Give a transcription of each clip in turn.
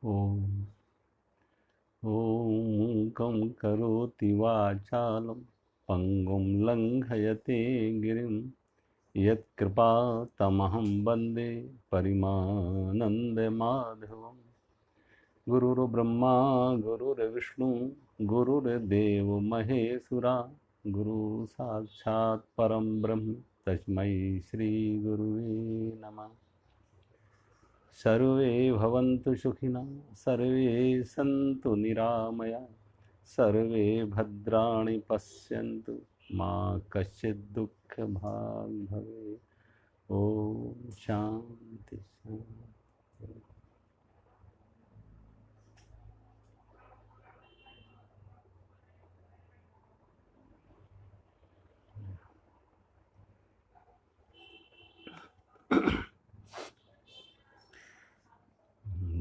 ओम मूकं करोति वाचालं पंगुं लंघयते गिरिं यत्कृपातमहं वन्दे परिमानन्दमाधवम्। गुरुर्ब्रह्मा गुरुर्विष्णु गुरुर्देवो महेश्वरा, गुरु साक्षात् परं ब्रह्म तस्मै श्री गुरुवे नमः। सर्वे भवन्तु सुखिनः, सर्वे सन्तु निरामया, सर्वे भद्राणि पश्यन्तु मा कश्चित् दुःखभाग् भवेत्। ओम शांति शांति।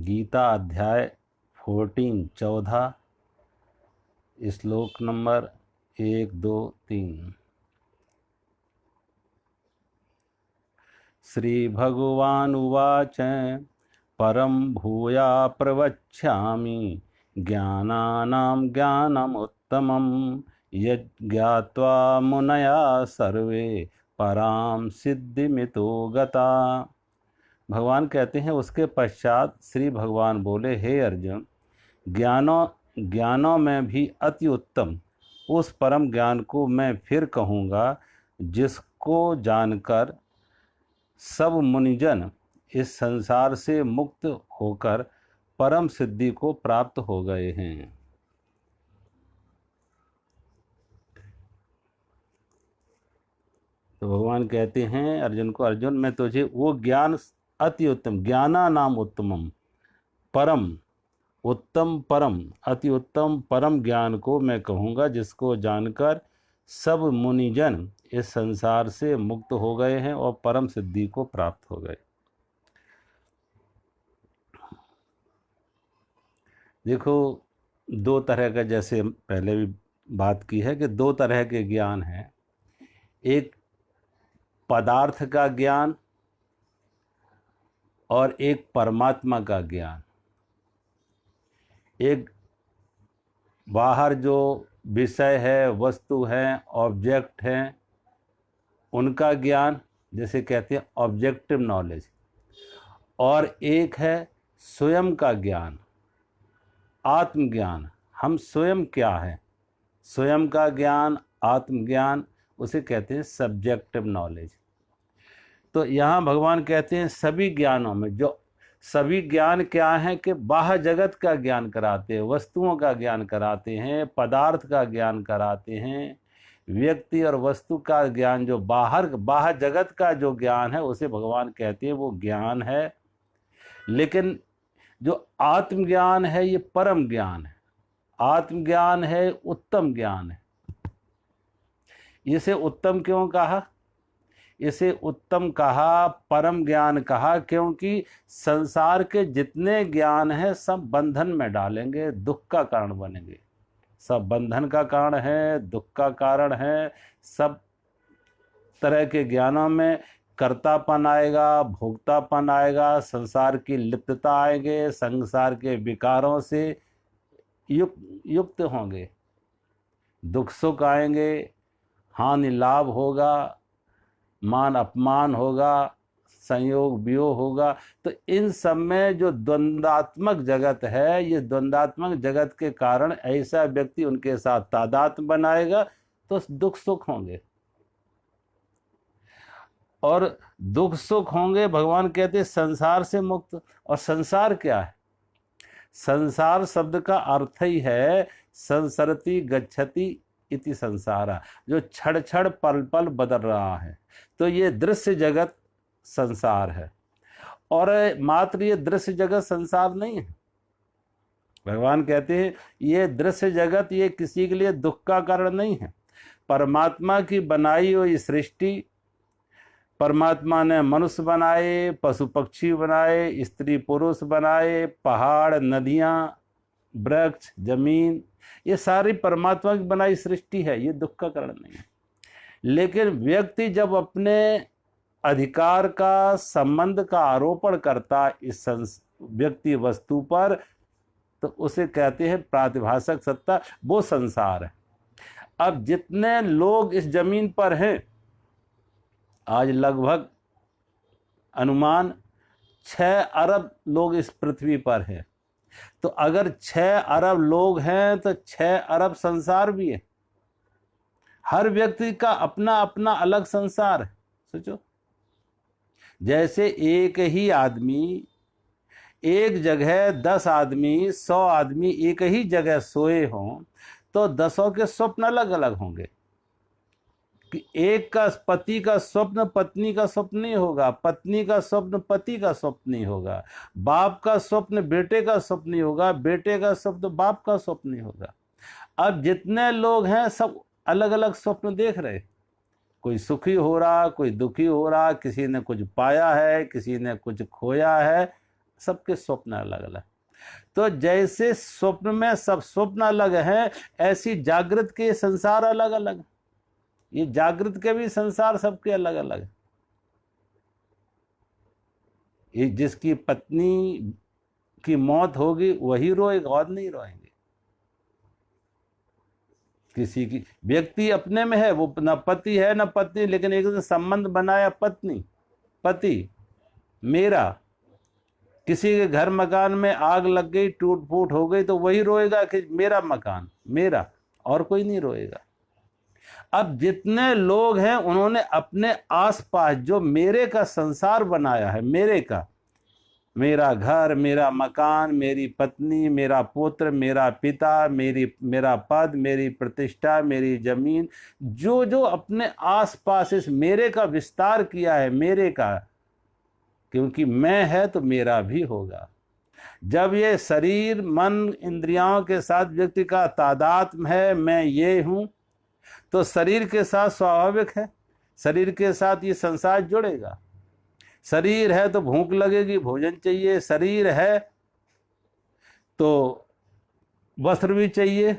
गीता अध्याय 14 श्लोक नंबर 1, 2, 3। श्री भगवानुवाच परं भूया प्रवक्ष्यामि ज्ञानानां ज्ञानमुत्तमं यज्ञात्वा मुनया सर्वे परां सिद्धिमितो गता। भगवान कहते हैं, उसके पश्चात श्री भगवान बोले, हे अर्जुन, ज्ञानों में भी अति उत्तम उस परम ज्ञान को मैं फिर कहूँगा जिसको जानकर सब मुनिजन इस संसार से मुक्त होकर परम सिद्धि को प्राप्त हो गए हैं। तो भगवान कहते हैं अर्जुन को, अर्जुन मैं तुझे वो ज्ञान अति उत्तम, ज्ञाना नाम उत्तमम, परम उत्तम परम अति उत्तम परम ज्ञान को मैं कहूँगा जिसको जानकर सब मुनिजन इस संसार से मुक्त हो गए हैं और परम सिद्धि को प्राप्त हो गए। देखो, दो तरह का, जैसे पहले भी बात की है कि दो तरह के ज्ञान हैं। एक पदार्थ का ज्ञान और एक परमात्मा का ज्ञान। एक बाहर जो विषय है, वस्तु है, ऑब्जेक्ट हैं, उनका ज्ञान, जैसे कहते हैं ऑब्जेक्टिव नॉलेज। और एक है स्वयं का ज्ञान, आत्मज्ञान। हम स्वयं क्या है, स्वयं का ज्ञान, आत्मज्ञान, उसे कहते हैं सब्जेक्टिव नॉलेज। तो यहाँ भगवान कहते हैं सभी ज्ञानों में, जो सभी ज्ञान क्या है कि बाह्य जगत का ज्ञान कराते हैं, वस्तुओं का ज्ञान कराते हैं, पदार्थ का ज्ञान कराते हैं, व्यक्ति और वस्तु का ज्ञान, जो बाह्य जगत का जो ज्ञान है उसे भगवान कहते हैं वो ज्ञान है। लेकिन जो आत्मज्ञान है ये परम ज्ञान है, आत्मज्ञान है, उत्तम ज्ञान है। इसे उत्तम क्यों कहा, इसे उत्तम कहा, परम ज्ञान कहा, क्योंकि संसार के जितने ज्ञान हैं सब बंधन में डालेंगे, दुख का कारण बनेंगे। सब बंधन का कारण है, दुख का कारण है। सब तरह के ज्ञानों में कर्तापन आएगा, भोक्तापन आएगा, संसार की लिप्तता आएंगे, संसार के विकारों से युक्त होंगे, दुख सुख आएंगे, हानि लाभ होगा, मान अपमान होगा, संयोग वियोग होगा। तो इन सब में जो द्वंद्वात्मक जगत है, ये द्वंद्वात्मक जगत के कारण ऐसा व्यक्ति उनके साथ तादात्म्य बनाएगा तो दुख सुख होंगे, और दुख सुख होंगे। भगवान कहते हैं संसार से मुक्त। और संसार क्या है, संसार शब्द का अर्थ ही है संसरति गच्छति इति संसारा, जो क्षण क्षण पल पल बदल रहा है। तो ये दृश्य जगत संसार है, और मात्र ये दृश्य जगत संसार नहीं है। भगवान कहते हैं ये दृश्य जगत ये किसी के लिए दुख का कारण नहीं है। परमात्मा की बनाई हुई सृष्टि, परमात्मा ने मनुष्य बनाए, पशु पक्षी बनाए, स्त्री पुरुष बनाए, पहाड़, नदियां, वृक्ष, जमीन, ये सारी परमात्मा की बनाई सृष्टि है, ये दुख का कारण नहीं है। लेकिन व्यक्ति जब अपने अधिकार का संबंध का आरोपण करता इस व्यक्ति वस्तु पर, तो उसे कहते हैं प्रातिभाषक सत्ता, वो संसार है। अब जितने लोग इस जमीन पर हैं, आज लगभग अनुमान 6 अरब लोग इस पृथ्वी पर हैं, तो अगर 6 अरब लोग हैं तो 6 अरब संसार भी है। हर व्यक्ति का अपना अपना अलग संसार है। सोचो, जैसे एक ही आदमी एक जगह 10 आदमी 100 आदमी एक ही जगह सोए हों तो 10 के स्वप्न अलग अलग होंगे। कि एक का पति का स्वप्न पत्नी का स्वप्न नहीं होगा, पत्नी का स्वप्न पति का स्वप्न नहीं होगा, बाप का स्वप्न बेटे का स्वप्न नहीं होगा, बेटे का स्वप्न बाप का स्वप्न नहीं होगा। अब जितने लोग हैं सब अलग अलग स्वप्न देख रहे, कोई सुखी हो रहा, कोई दुखी हो रहा, किसी ने कुछ पाया है, किसी ने कुछ खोया है, सबके स्वप्न अलग अलग। तो जैसे स्वप्न में सब स्वप्न अलग हैं, ऐसी जागृत के संसार अलग अलग। ये जागृत के भी संसार सबके अलग अलग। ये जिसकी पत्नी की मौत होगी वही रोएगा और नहीं रोएंगे। किसी की व्यक्ति अपने में है, वो न पति है न पत्नी, लेकिन एक संबंध बनाया पत्नी पति मेरा। किसी के घर मकान में आग लग गई, टूट फूट हो गई, तो वही रोएगा कि मेरा मकान मेरा, और कोई नहीं रोएगा। अब जितने लोग हैं उन्होंने अपने आसपास जो मेरे का संसार बनाया है, मेरे का, मेरा घर, मेरा मकान, मेरी पत्नी, मेरा पुत्र, मेरा पिता, मेरा पद, मेरी प्रतिष्ठा, मेरी जमीन, जो जो अपने आसपास इस मेरे का विस्तार किया है, मेरे का, क्योंकि मैं है तो मेरा भी होगा। जब ये शरीर मन इंद्रियों के साथ व्यक्ति का तादात्म्य है, मैं ये हूं, तो शरीर के साथ स्वाभाविक है शरीर के साथ ये संसार जुड़ेगा। शरीर है तो भूख लगेगी, भोजन चाहिए, शरीर है तो वस्त्र भी चाहिए,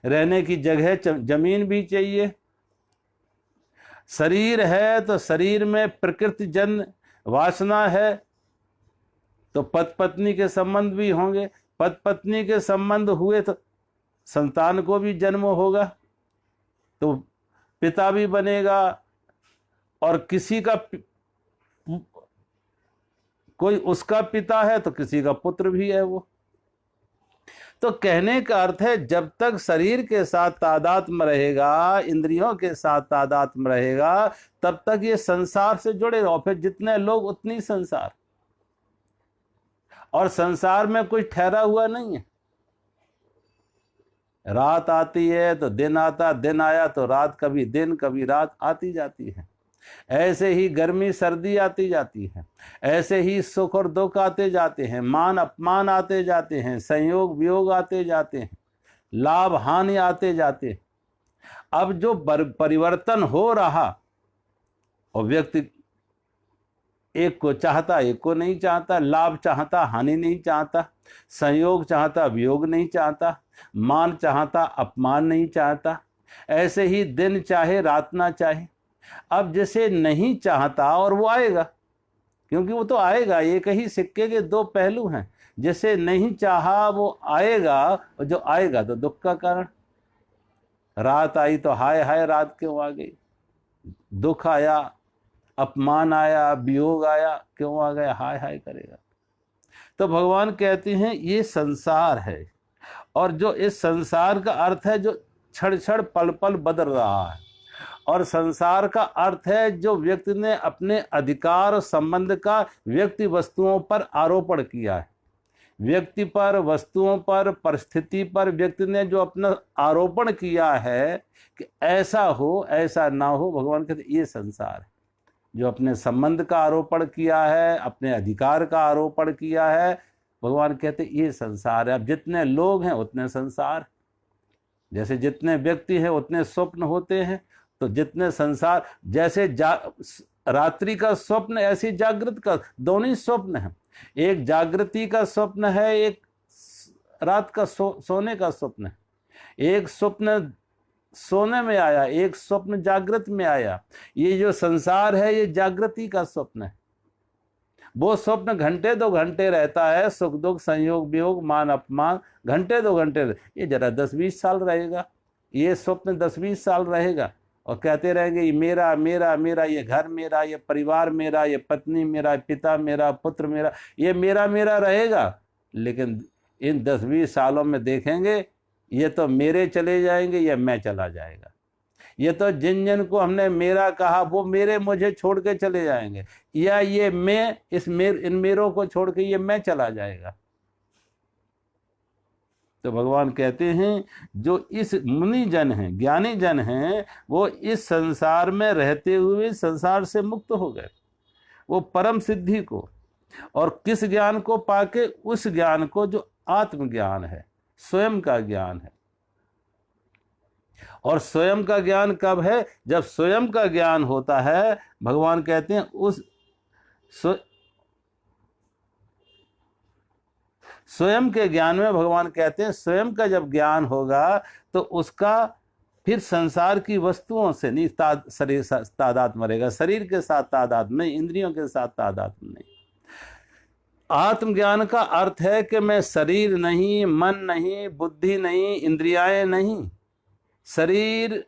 रहने की जगह जमीन भी चाहिए। शरीर है तो शरीर में प्रकृति जन्य वासना है, तो पति पत्नी के संबंध भी होंगे, पति पत्नी के संबंध हुए तो संतान को भी जन्म होगा, तो पिता भी बनेगा, और किसी का कोई उसका पिता है तो किसी का पुत्र भी है वो। तो कहने का अर्थ है जब तक शरीर के साथ तादात्म्य रहेगा, इंद्रियों के साथ तादात्म्य रहेगा, तब तक ये संसार से जुड़े रहो। फिर जितने लोग उतनी संसार, और संसार में कोई ठहरा हुआ नहीं है। रात आती है तो दिन आता, दिन आया तो रात, कभी दिन कभी रात आती जाती है। ऐसे ही गर्मी सर्दी आती जाती है, ऐसे ही सुख और दुख आते जाते हैं, मान अपमान आते जाते हैं, संयोग वियोग आते जाते हैं, लाभ हानि आते जाते हैं। अब जो परिवर्तन हो रहा, और व्यक्ति एक को चाहता एक को नहीं चाहता, लाभ चाहता हानि नहीं चाहता, संयोग चाहता वियोग नहीं चाहता, मान चाहता अपमान नहीं चाहता, ऐसे ही दिन चाहे रात ना चाहे। अब जैसे नहीं चाहता, और वो आएगा, क्योंकि वो तो आएगा, एक ही सिक्के के 2 पहलू हैं। जैसे नहीं चाहा वो आएगा, और जो आएगा तो दुख का कारण। रात आई तो हाय हाय रात क्यों आ गई, दुख आया, अपमान आया, वियोग आया, क्यों आ गया, हाय हाय करेगा। तो भगवान कहते हैं ये संसार है, और जो इस संसार का अर्थ है जो क्षण क्षण पल पल बदल रहा है, और संसार का अर्थ है जो व्यक्ति ने अपने अधिकार और संबंध का व्यक्ति वस्तुओं पर आरोपण किया है। व्यक्ति पर, वस्तुओं पर, परिस्थिति पर व्यक्ति ने जो अपना आरोपण किया है कि ऐसा हो ऐसा ना हो, भगवान कहते ये संसार है। जो अपने संबंध का आरोपण किया है, अपने अधिकार का आरोपण किया है, भगवान कहते ये संसार है। अब जितने लोग हैं उतने संसार, जैसे जितने व्यक्ति हैं उतने स्वप्न होते हैं, तो जितने संसार, जैसे रात्रि का स्वप्न ऐसी जागृत का, दोनों ही स्वप्न है। एक जागृति का स्वप्न है, एक रात का सोने का स्वप्न है। एक स्वप्न सोने में आया, एक स्वप्न जागृत में आया। ये जो संसार है ये जागृति का स्वप्न है। वो स्वप्न घंटे 2 घंटे रहता है, सुख दुख संयोग वियोग मान अपमान, घंटे 2 घंटे। ये जरा 10-20 साल रहेगा, ये स्वप्न 10-20 साल रहेगा और कहते रहेंगे ये मेरा मेरा मेरा, ये घर मेरा, ये परिवार मेरा, ये पत्नी मेरा, पिता मेरा, पुत्र मेरा, ये मेरा मेरा रहेगा। लेकिन इन 10-20 सालों में देखेंगे ये तो मेरे चले जाएंगे, ये मैं चला जाएगा। ये तो जिन जिन को हमने मेरा कहा वो मेरे मुझे छोड़ के चले जाएंगे, या ये मैं इन मेरों को छोड़ के ये मैं चला जाएगा। तो भगवान कहते हैं जो इस मुनि जन हैं, ज्ञानी जन हैं, वो इस संसार में रहते हुए संसार से मुक्त हो गए, वो परम सिद्धि को, और किस ज्ञान को पाके? उस ज्ञान को जो आत्मज्ञान है, स्वयं का ज्ञान है। और स्वयं का ज्ञान कब है? जब स्वयं का ज्ञान होता है, भगवान कहते हैं उस स्वयं के ज्ञान में, भगवान कहते हैं स्वयं का जब ज्ञान होगा तो उसका फिर संसार की वस्तुओं से नहीं शरीर तादात्म्य रहेगा, शरीर के साथ तादात्म्य नहीं, इंद्रियों के साथ तादात्म्य नहीं। आत्मज्ञान का अर्थ है कि मैं शरीर नहीं, मन नहीं, बुद्धि नहीं, इंद्रियाएं नहीं, शरीर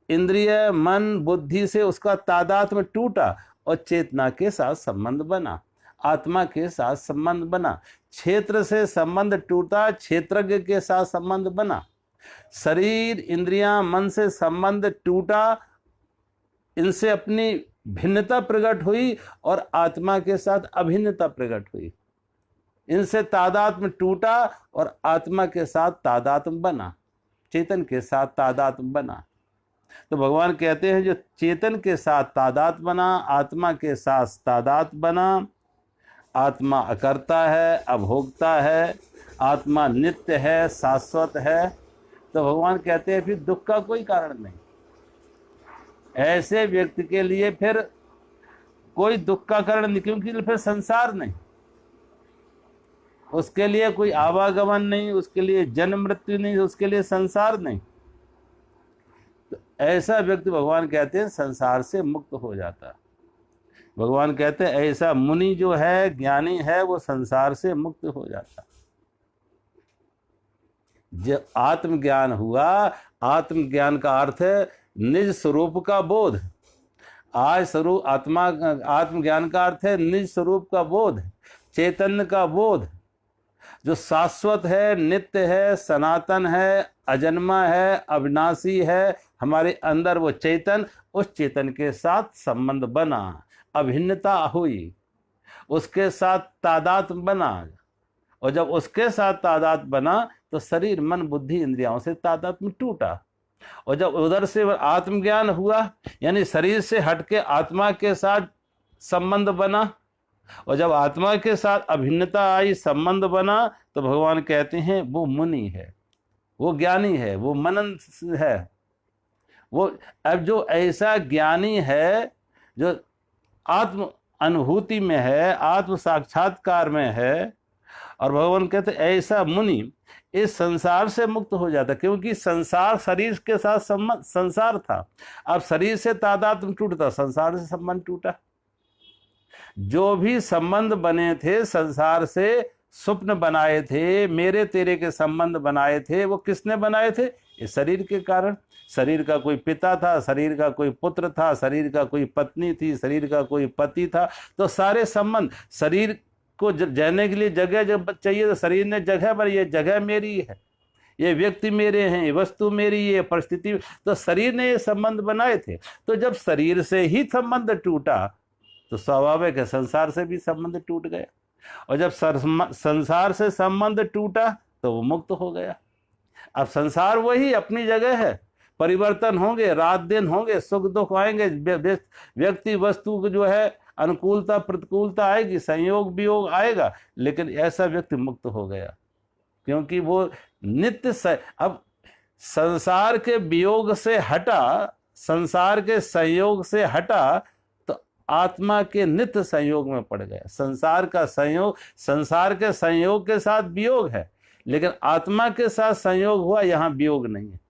इंद्रिय मन बुद्धि से उसका तादात्म्य टूटा और चेतना के साथ संबंध बना, आत्मा के साथ संबंध बना। क्षेत्र से संबंध टूटा, क्षेत्रज्ञ के साथ संबंध बना। शरीर इंद्रियां मन से संबंध टूटा, इनसे अपनी भिन्नता प्रकट हुई और आत्मा के साथ अभिन्नता प्रकट हुई। इनसे तादात्म्य टूटा और आत्मा के साथ तादात्म्य बना, चेतन के साथ तादात्म्य बना। तो भगवान कहते हैं जो चेतन के साथ तादात्म्य बना, आत्मा के साथ तादात्म्य बना, आत्मा अकर्ता है, अभोक्ता है, आत्मा नित्य है, शाश्वत है, तो भगवान कहते हैं फिर दुख का कोई कारण नहीं। ऐसे व्यक्ति के लिए फिर कोई दुख का कारण नहीं, क्योंकि फिर संसार नहीं, उसके लिए कोई आवागमन नहीं, उसके लिए जन्म मृत्यु नहीं, उसके लिए संसार नहीं। तो ऐसा व्यक्ति भगवान कहते हैं संसार से मुक्त हो जाता। भगवान कहते हैं ऐसा मुनि जो है, ज्ञानी है, वो संसार से मुक्त हो जाता। जब आत्मज्ञान हुआ, आत्मज्ञान का अर्थ है निज स्वरूप का बोध। आज स्वरूप आत्मज्ञान का अर्थ है निज स्वरूप का बोध, चैतन्य का बोध, जो शाश्वत है, नित्य है, सनातन है, अजन्मा है, अविनाशी है, हमारे अंदर वो चेतन, उस चेतन के साथ संबंध बना, अभिन्नता हुई, उसके साथ तादात्म्य बना, और जब उसके साथ तादात्म्य बना तो शरीर मन बुद्धि इंद्रियों से तादात्म्य टूटा। और जब उधर से आत्मज्ञान हुआ, यानी शरीर से हटके आत्मा के साथ संबंध बना, और जब आत्मा के साथ अभिन्नता आई, संबंध बना, तो भगवान कहते हैं वो मुनि है, वो ज्ञानी है, वो मनन है। वो अब जो ऐसा ज्ञानी है, जो आत्म अनुभूति में है, आत्म साक्षात्कार में है, और भगवान कहते ऐसा मुनि इस संसार से मुक्त हो जाता, क्योंकि संसार शरीर के साथ संबंध, संसार था, अब शरीर से तादात्म्य टूटता, संसार से संबंध टूटा। जो भी संबंध बने थे संसार से, स्वप्न बनाए थे, मेरे तेरे के संबंध बनाए थे, वो किसने बनाए थे? इस शरीर के कारण। शरीर का कोई पिता था, शरीर का कोई पुत्र था, शरीर का कोई पत्नी थी, शरीर का कोई पति था, तो सारे संबंध, शरीर को रहने के लिए जगह जब चाहिए तो शरीर ने जगह पर, ये जगह मेरी है, ये व्यक्ति मेरे हैं, ये वस्तु मेरी, ये परिस्थिति, तो शरीर ने ये संबंध बनाए थे। तो जब शरीर से ही संबंध टूटा तो स्वाभाविक है संसार से भी संबंध टूट गया, और जब संसार से संबंध टूटा तो वो मुक्त हो गया। अब संसार वही अपनी जगह है, परिवर्तन होंगे, रात दिन होंगे, सुख दुख आएंगे, व्यक्ति वस्तु को जो है अनुकूलता प्रतिकूलता आएगी, संयोग वियोग आएगा, लेकिन ऐसा व्यक्ति मुक्त हो गया, क्योंकि वो नित्य अब संसार के वियोग से हटा, संसार के संयोग से हटा, तो आत्मा के नित्य संयोग में पड़ गया। संसार का संयोग, संसार के संयोग के साथ वियोग है, लेकिन आत्मा के साथ संयोग हुआ, यहाँ वियोग नहीं है।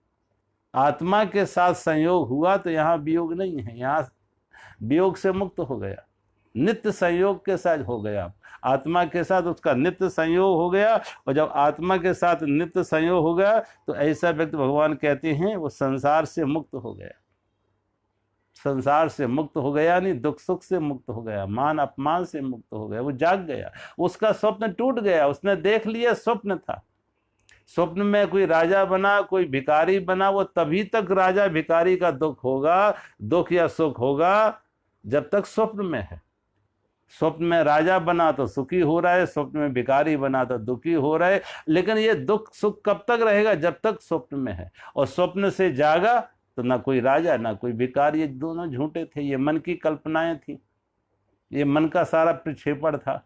आत्मा के साथ संयोग हुआ तो यहाँ वियोग नहीं है, यहाँ वियोग से मुक्त हो गया, नित्य संयोग के साथ हो गया, आत्मा के साथ उसका नित्य संयोग हो गया। और जब आत्मा के साथ नित्य संयोग हो गया तो ऐसा व्यक्ति भगवान कहते हैं वो संसार से मुक्त हो गया। संसार से मुक्त हो गया नहीं, दुख सुख से मुक्त हो गया, मान अपमान से मुक्त हो गया, वो जाग गया, उसका स्वप्न टूट गया, उसने देख लिया स्वप्न था। स्वप्न में कोई राजा बना, कोई भिखारी बना, वो तभी तक राजा भिखारी का दुख होगा, दुख या सुख होगा जब तक स्वप्न में है। स्वप्न में राजा बना तो सुखी हो रहा है, स्वप्न में भिखारी बना तो दुखी हो रहा है। लेकिन ये दुख सुख कब तक रहेगा? जब तक स्वप्न में है। और स्वप्न से जागा तो ना कोई राजा ना कोई भिखारी, ये दोनों झूठे थे, ये मन की कल्पनाएं थी, ये मन का सारा प्रक्षेपण था।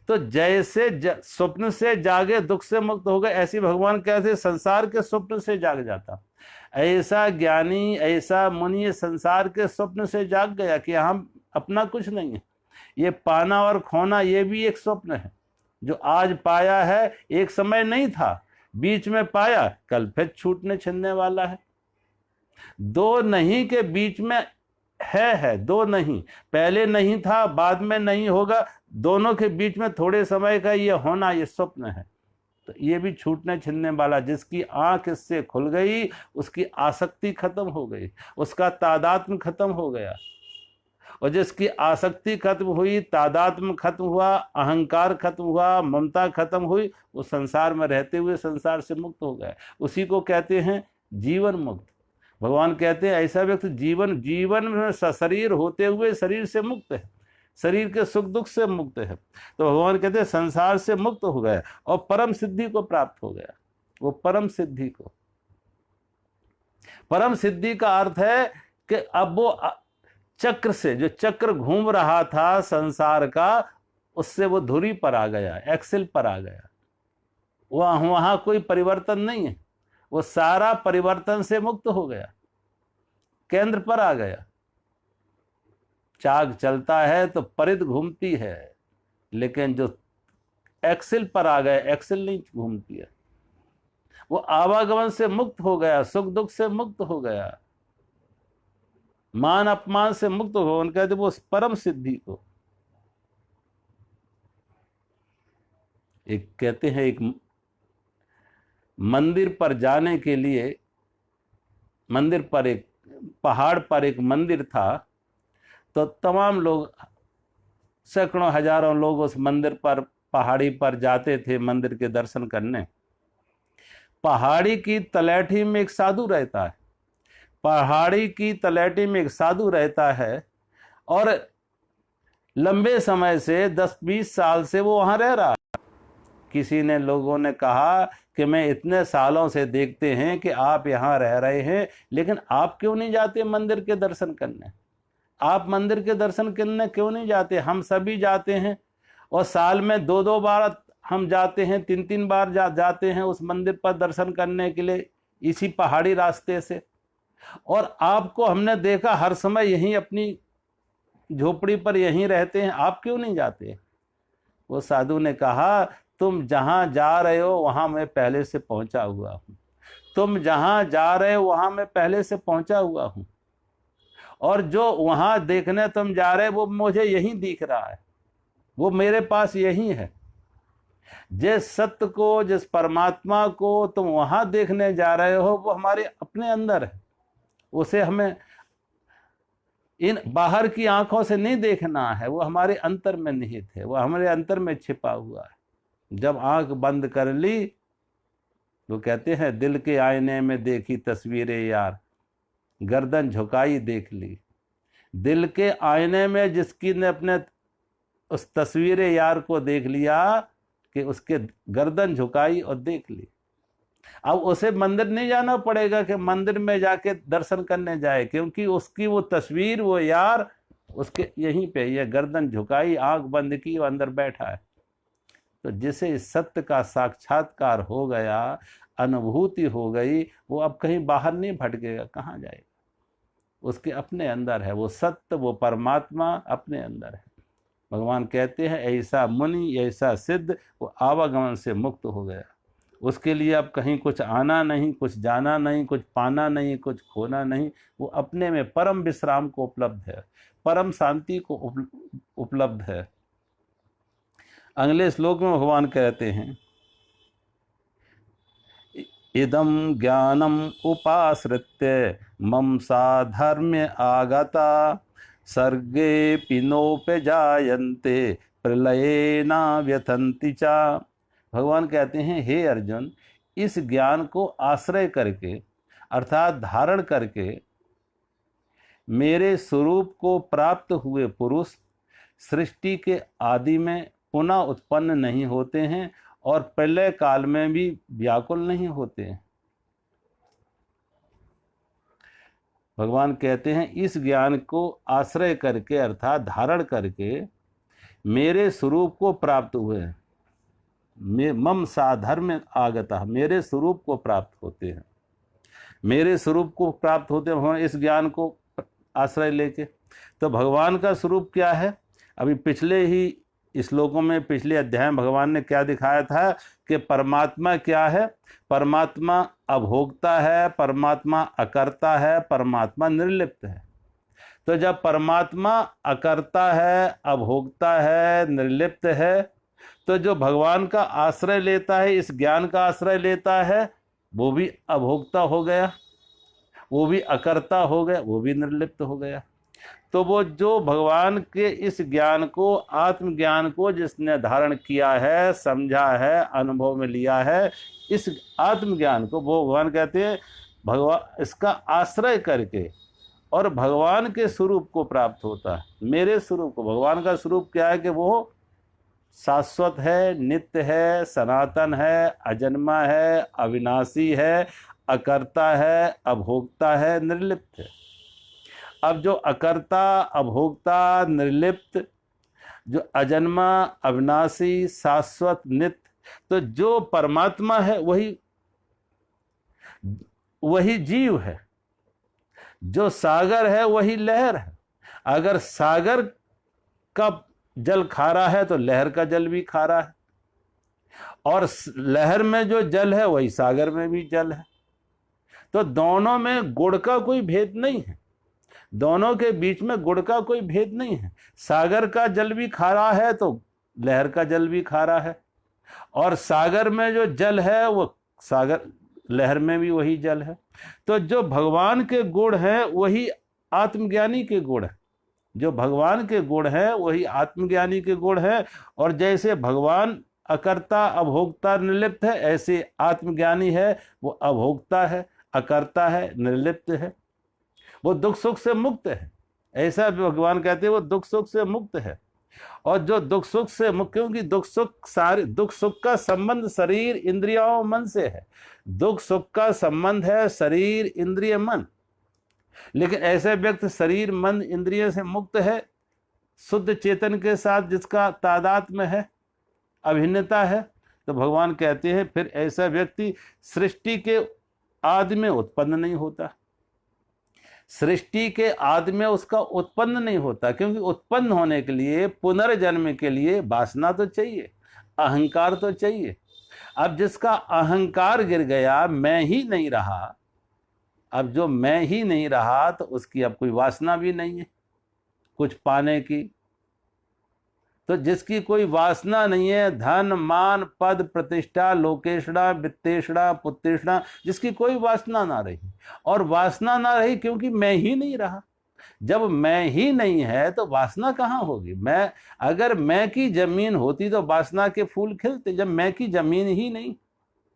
तो जैसे स्वप्न से जागे दुख से मुक्त हो गए, ऐसी भगवान कहते संसार के स्वप्न से जाग जाता। ऐसा ज्ञानी, ऐसा मुनि संसार के स्वप्न से जाग गया कि हम अपना कुछ नहीं है, ये पाना और खोना ये भी एक स्वप्न है। जो आज पाया है एक समय नहीं था, बीच में पाया, कल फिर छूटने छिनने वाला है। दो नहीं के बीच में है दो नहीं, पहले नहीं था बाद में नहीं होगा, दोनों के बीच में थोड़े समय का ये होना, ये स्वप्न है। तो ये भी छूटने छिनने वाला। जिसकी आंख इससे खुल गई उसकी आसक्ति खत्म हो गई, उसका तादात्म्य खत्म हो गया। और जिसकी आसक्ति खत्म हुई, तादात्म्य खत्म हुआ, अहंकार खत्म हुआ, ममता खत्म हुई, वो संसार में रहते हुए संसार से मुक्त हो गया। उसी को कहते हैं जीवन मुक्त। भगवान कहते हैं ऐसा व्यक्ति जीवन में सशरीर होते हुए शरीर से मुक्त है, शरीर के सुख दुख से मुक्त है। तो भगवान कहते हैं संसार से मुक्त हो गया और परम सिद्धि को प्राप्त हो गया। वो परम सिद्धि को, परम सिद्धि का अर्थ है कि अब वो चक्र से, जो चक्र घूम रहा था संसार का, उससे वो धुरी पर आ गया, एक्सिल पर आ गया। वहां कोई परिवर्तन नहीं है, वो सारा परिवर्तन से मुक्त हो गया, केंद्र पर आ गया। चाक चलता है तो परिध घूमती है, लेकिन जो एक्सिल पर आ गया, एक्सिल नहीं घूमती है। वो आवागमन से मुक्त हो गया, सुख दुख से मुक्त हो गया, मान अपमान से मुक्त हो। उनका कहते वो परम सिद्धि को, एक कहते हैं एक मंदिर पर जाने के लिए, मंदिर पर एक पहाड़ पर एक मंदिर था, तो तमाम लोग, सैकड़ों हजारों लोग उस मंदिर पर, पहाड़ी पर जाते थे मंदिर के दर्शन करने। पहाड़ी की तलैठी में एक साधु रहता है, पहाड़ी की तलैठी में एक साधु रहता है, और लंबे समय से 10-20 साल से वो वहां रह रहा है। किसी ने, लोगों ने कहा कि मैं इतने सालों से देखते हैं कि आप यहाँ रह रहे हैं, लेकिन आप क्यों नहीं जाते मंदिर के दर्शन करने? आप मंदिर के दर्शन करने क्यों नहीं जाते? हम सभी जाते हैं, और साल में 2-2 बार हम जाते हैं, 3-3 बार जाते हैं उस मंदिर पर दर्शन करने के लिए, इसी पहाड़ी रास्ते से। और आपको हमने देखा हर समय यहीं अपनी झोपड़ी पर यहीं रहते हैं, आप क्यों नहीं जाते? वो साधु ने कहा, तुम जहां जा रहे हो वहां मैं पहले से पहुंचा हुआ हूं, तुम जहां जा रहे हो वहां मैं पहले से पहुंचा हुआ हूं, और जो वहां देखने तुम जा रहे हो वो मुझे यहीं दिख रहा है, वो मेरे पास यहीं है। जिस सत्य को, जिस परमात्मा को तुम वहां देखने जा रहे हो वो हमारे अपने अंदर है। उसे हमें इन बाहर की आंखों से नहीं देखना है, वो हमारे अंतर में निहित है, वो हमारे अंतर में छिपा हुआ है। जब आंख बंद कर ली, वो कहते हैं दिल के आईने में देखी तस्वीरें यार, गर्दन झुकाई देख ली। दिल के आईने में जिसकी ने अपने उस तस्वीरें यार को देख लिया कि उसके गर्दन झुकाई और देख ली। अब उसे मंदिर नहीं जाना पड़ेगा कि मंदिर में जाके दर्शन करने जाए, क्योंकि उसकी वो तस्वीर, वो यार उसके यहीं पे, ये गर्दन झुकाई, आंख बंद की, वो अंदर बैठा है। तो जिसे इस सत्य का साक्षात्कार हो गया, अनुभूति हो गई, वो अब कहीं बाहर नहीं भटकेगा, कहाँ जाएगा? उसके अपने अंदर है वो सत्य, वो परमात्मा अपने अंदर है। भगवान कहते हैं ऐसा मुनि, ऐसा सिद्ध, वो आवागमन से मुक्त हो गया। उसके लिए अब कहीं कुछ आना नहीं, कुछ जाना नहीं, कुछ पाना नहीं, कुछ खोना नहीं। वो अपने में परम विश्राम को उपलब्ध है, परम शांति को उपलब्ध है। अगले श्लोक में भगवान कहते हैं, इदम ज्ञानम उपाश्रित्य मम साधर्म्य आगता सर्गे पिनोपजायन्ते प्रलयेना व्यथन्ति चा। भगवान कहते हैं, हे अर्जुन, इस ज्ञान को आश्रय करके अर्थात धारण करके मेरे स्वरूप को प्राप्त हुए पुरुष सृष्टि के आदि में पुनः उत्पन्न नहीं होते हैं और प्रलय काल में भी व्याकुल नहीं होते हैं। भगवान कहते हैं, इस ज्ञान को आश्रय करके अर्थात धारण करके मेरे स्वरूप को प्राप्त हुए, मम साधर्म्य आगता, मेरे स्वरूप को प्राप्त होते हैं, मेरे स्वरूप को प्राप्त होते हैं इस ज्ञान को आश्रय लेके। तो भगवान का स्वरूप क्या है? अभी पिछले ही श्लोकों में, पिछले अध्याय में भगवान ने क्या दिखाया था कि परमात्मा क्या है? परमात्मा अभोक्ता है, परमात्मा अकर्ता है, परमात्मा निर्लिप्त है। तो जब परमात्मा अकर्ता है, अभोक्ता है, निर्लिप्त है, तो जो भगवान का आश्रय लेता है, इस ज्ञान का आश्रय लेता है, वो भी अभोक्ता हो गया, वो भी अकर्ता हो गया, वो भी निर्लिप्त हो गया। तो वो जो भगवान के इस ज्ञान को, आत्मज्ञान को जिसने धारण किया है, समझा है, अनुभव में लिया है, इस आत्मज्ञान को वो भगवान कहते हैं भगवान इसका आश्रय करके और भगवान के स्वरूप को प्राप्त होता है, मेरे स्वरूप को। भगवान का स्वरूप क्या है कि वो शाश्वत है, नित्य है, सनातन है, अजन्मा है, अविनाशी है, अकर्ता है, अभोक्ता है, निर्लिप्त है। अब जो अकर्ता, अभोक्ता, निर्लिप्त, जो अजन्मा, अविनाशी, शाश्वत, नित्य, तो जो परमात्मा है वही जीव है, जो सागर है वही लहर है। अगर सागर का जल खारा है तो लहर का जल भी खारा है, और लहर में जो जल है वही सागर में भी जल है। तो दोनों में गुण का कोई भेद नहीं है, दोनों के बीच में गुण का कोई भेद नहीं है। सागर का जल भी खारा है तो लहर का जल भी खारा है, और सागर में जो जल है वो सागर, लहर में भी वही जल है। तो जो भगवान के गुण हैं वही आत्मज्ञानी के गुण है, जो भगवान के गुण है वही आत्मज्ञानी के गुण है। और जैसे भगवान अकर्ता, अभोक्ता, निर्लिप्त है, ऐसे आत्मज्ञानी है वो अभोक्ता है, अकर्ता है, निर्लिप्त है, वो दुख सुख से मुक्त है। ऐसा भगवान कहते हैं वो दुख सुख से मुक्त है। और जो दुख सुख से मुक्त, क्योंकि दुख सुख का संबंध शरीर, इंद्रियों, मन से है। दुख सुख का संबंध है शरीर, इंद्रिय, मन। लेकिन ऐसे व्यक्ति शरीर, मन, इंद्रिय से मुक्त है, शुद्ध चेतन के साथ जिसका तादात्म्य है, अभिन्नता है, तो भगवान कहते हैं फिर ऐसा व्यक्ति सृष्टि के आदि में उत्पन्न नहीं होता। सृष्टि के आदि में उसका उत्पन्न नहीं होता, क्योंकि उत्पन्न होने के लिए, पुनर्जन्म के लिए वासना तो चाहिए, अहंकार तो चाहिए। अब जिसका अहंकार गिर गया, मैं ही नहीं रहा, अब जो मैं ही नहीं रहा तो उसकी अब कोई वासना भी नहीं है कुछ पाने की। तो जिसकी कोई वासना नहीं है, धन, मान, पद, प्रतिष्ठा, लोकेशणा, वित्तेषणा, पुत्रेषणा, जिसकी कोई वासना ना रही, और वासना ना रही क्योंकि मैं ही नहीं रहा। जब मैं ही नहीं है तो वासना कहाँ होगी? अगर मैं की जमीन होती तो वासना के फूल खिलते। जब मैं की जमीन ही नहीं,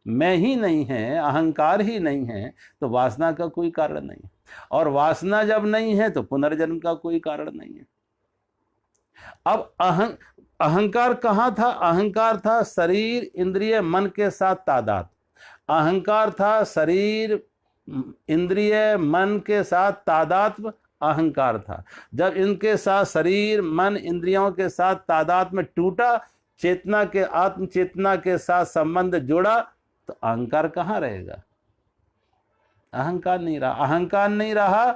मैं ही नहीं है, अहंकार ही नहीं है, तो वासना का कोई कारण नहीं है। और वासना जब नहीं है तो पुनर्जन्म का कोई कारण नहीं है। अब अहंकार कहाँ था? अहंकार था शरीर, इंद्रिय, मन के साथ तादाद। अहंकार था शरीर, इंद्रिय, मन के साथ तादात्म्य, अहंकार था। जब इनके साथ शरीर, मन, इंद्रियों के साथ तादात्म्य में टूटा, चेतना के, आत्म चेतना के साथ संबंध जुड़ा, तो अहंकार कहाँ रहेगा? अहंकार नहीं रहा। अहंकार नहीं रहा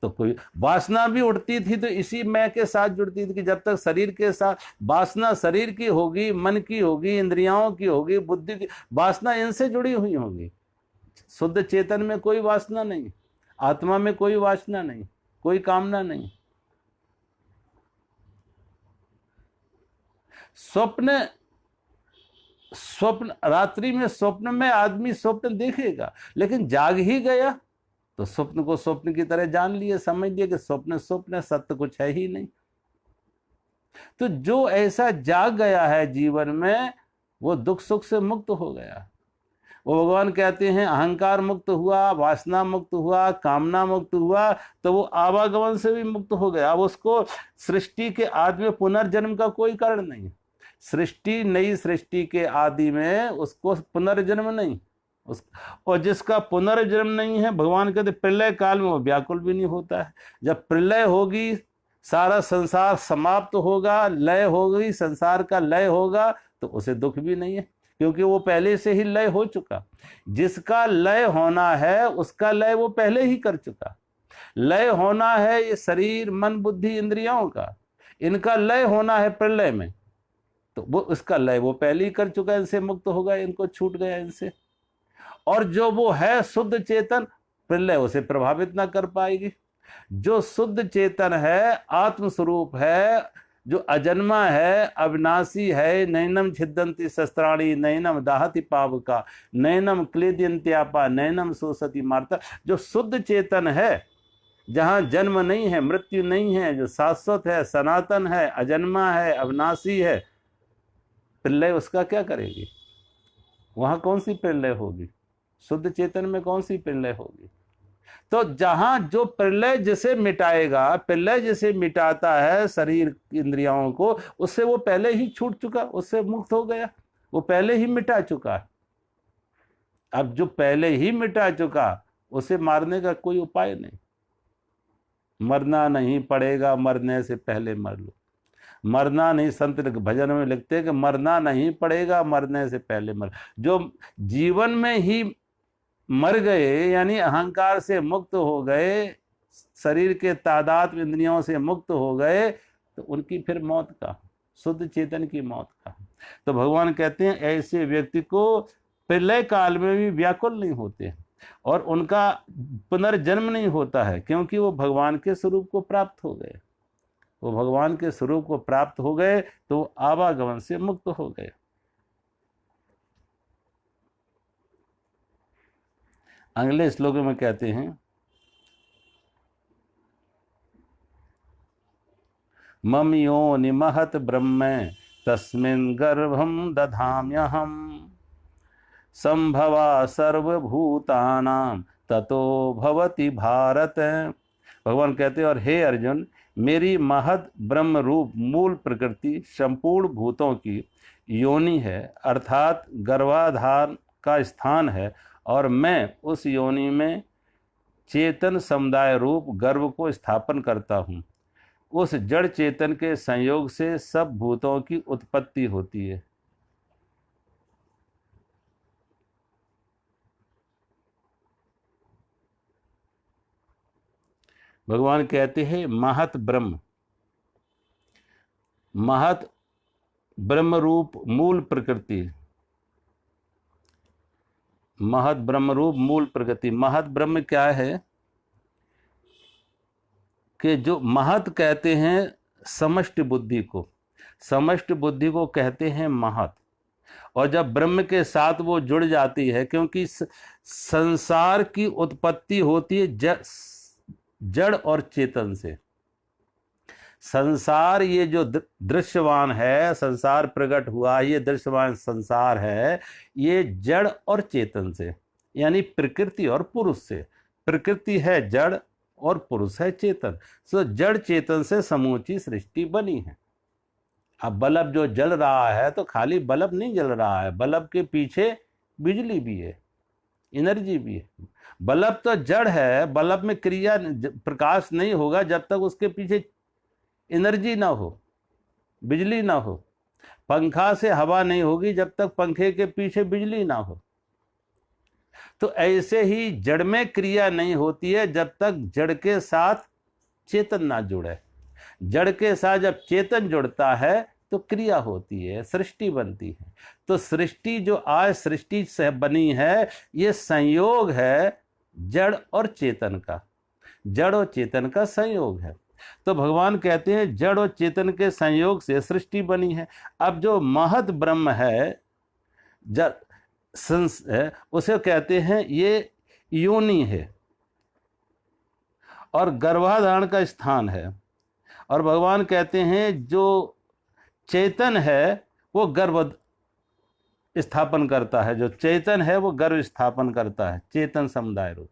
तो कोई वासना भी उठती थी तो इसी मैं के साथ जुड़ती थी कि जब तक शरीर के साथ वासना शरीर की होगी, मन की होगी, इंद्रियों की होगी, बुद्धि की, वासना इनसे जुड़ी हुई होगी। शुद्ध चेतन में कोई वासना नहीं, आत्मा में कोई वासना नहीं, कोई कामना नहीं। स्वप्न स्वप्न रात्रि में स्वप्न में आदमी स्वप्न देखेगा, लेकिन जाग ही गया तो स्वप्न को स्वप्न की तरह जान लिए, समझ लिए कि स्वप्न स्वप्न, सत्य कुछ है ही नहीं। तो जो ऐसा जाग गया है जीवन में, वो दुख सुख से मुक्त हो गया। वो भगवान कहते हैं अहंकार मुक्त हुआ, वासना मुक्त हुआ, कामना मुक्त हुआ, तो वो आवागमन से भी मुक्त हो गया। अब उसको सृष्टि के आदि में पुनर्जन्म का कोई कारण नहीं। सृष्टि, नई सृष्टि के आदि में उसको पुनर्जन्म नहीं। और जिसका पुनर्जन्म नहीं है, भगवान कहते प्रलय काल में वो व्याकुल भी नहीं होता है। जब प्रलय होगी, सारा संसार समाप्त होगा, लय होगी, संसार का लय होगा, तो उसे दुख भी नहीं है, क्योंकि वो पहले से ही लय हो चुका। जिसका लय होना है उसका लय वो पहले ही कर चुका। लय होना है ये शरीर, मन, बुद्धि, इंद्रियों का, इनका लय होना है प्रलय में, तो वो उसका लय वो पहले ही कर चुका है, इनसे मुक्त हो गया, इनको छूट गया इनसे। और जो वो है शुद्ध चेतन, प्रलय उसे प्रभावित ना कर पाएगी। जो शुद्ध चेतन है, आत्म स्वरूप है, जो अजन्मा है, अविनाशी है, नैनम छिदंती शस्त्राणी, नैनम दाहति पावका, नैनम क्लेदयन्त्यापा, नैनम शोषति मार्ता, जो शुद्ध चेतन है, जहां जन्म नहीं है, मृत्यु नहीं है, जो शाश्वत है, सनातन है, अजन्मा है, अविनाशी है, प्रलय उसका क्या करेगी? वहां कौन सी प्रलय होगी? शुद्ध चेतन में कौन सी प्रलय होगी? तो जहां जो प्रलय जिसे मिटाएगा, प्रलय जिसे मिटाता है शरीर इंद्रियों को, उससे वो पहले ही छूट चुका, उससे मुक्त हो गया, वो पहले ही मिटा चुका। अब जो पहले ही मिटा चुका, उसे मारने का कोई उपाय नहीं। मरना नहीं पड़ेगा, मरने से पहले मर लो। मरना नहीं, संत भजन में लिखते हैं कि मरना नहीं पड़ेगा, मरने से पहले मर। जो जीवन में ही मर गए, यानी अहंकार से मुक्त हो गए, शरीर के तादाद इंद्रियों से मुक्त हो गए, तो उनकी फिर मौत का, शुद्ध चेतन की मौत का। तो भगवान कहते हैं ऐसे व्यक्ति को प्रलय काल में भी व्याकुल नहीं होते और उनका पुनर्जन्म नहीं होता है, क्योंकि वो भगवान के स्वरूप को प्राप्त हो गए। वो भगवान के स्वरूप को प्राप्त हो गए तो आवागमन से मुक्त हो गए। अगले श्लोक में कहते हैं मम योनि महत ब्रह्म तस्मिन् गर्भं दधाम्यहम् संभवा सर्वभूतानां ततो भवति भारत। भगवान कहते हैं और हे अर्जुन, मेरी महत ब्रह्म रूप मूल प्रकृति संपूर्ण भूतों की योनि है, अर्थात गर्भाधान का स्थान है, और मैं उस योनि में चेतन समुदाय रूप गर्भ को स्थापन करता हूँ। उस जड़ चेतन के संयोग से सब भूतों की उत्पत्ति होती है। भगवान कहते हैं महत ब्रह्म, महत ब्रह्म रूप मूल प्रकृति, महत ब्रह्म रूप मूल प्रकृति। महत ब्रह्म क्या है कि जो महत कहते हैं समष्टि बुद्धि को, समष्टि बुद्धि को कहते हैं महत। और जब ब्रह्म के साथ वो जुड़ जाती है, क्योंकि संसार की उत्पत्ति होती है जड़ और चेतन से। संसार ये जो दृश्यमान है, संसार प्रकट हुआ, ये दृश्यमान संसार है, ये जड़ और चेतन से, यानी प्रकृति और पुरुष से। प्रकृति है जड़ और पुरुष है चेतन। सो जड़ चेतन से समूची सृष्टि बनी है। अब बल्ब जो जल रहा है तो खाली बल्ब नहीं जल रहा है, बल्ब के पीछे बिजली भी है, एनर्जी भी है। बल्ब तो जड़ है, बल्ब में क्रिया प्रकाश नहीं होगा जब तक उसके पीछे एनर्जी ना हो, बिजली ना हो। पंखा से हवा नहीं होगी जब तक पंखे के पीछे बिजली ना हो। तो ऐसे ही जड़ में क्रिया नहीं होती है जब तक जड़ के साथ चेतन ना जुड़े। जड़ के साथ जब चेतन जुड़ता है तो क्रिया होती है, सृष्टि बनती है। तो सृष्टि जो आज सृष्टि से बनी है, ये संयोग है जड़ और चेतन का, जड़ और चेतन का संयोग है। तो भगवान कहते हैं जड़ और चेतन के संयोग से सृष्टि बनी है। अब जो महत ब्रह्म है, जड़ है, उसे कहते हैं ये योनि है और गर्भाधारण का स्थान है। और भगवान कहते हैं जो चेतन है वो गर्भ स्थापन करता है, जो चेतन है वो गर्भ स्थापन करता है, चेतन समुदाय रूप।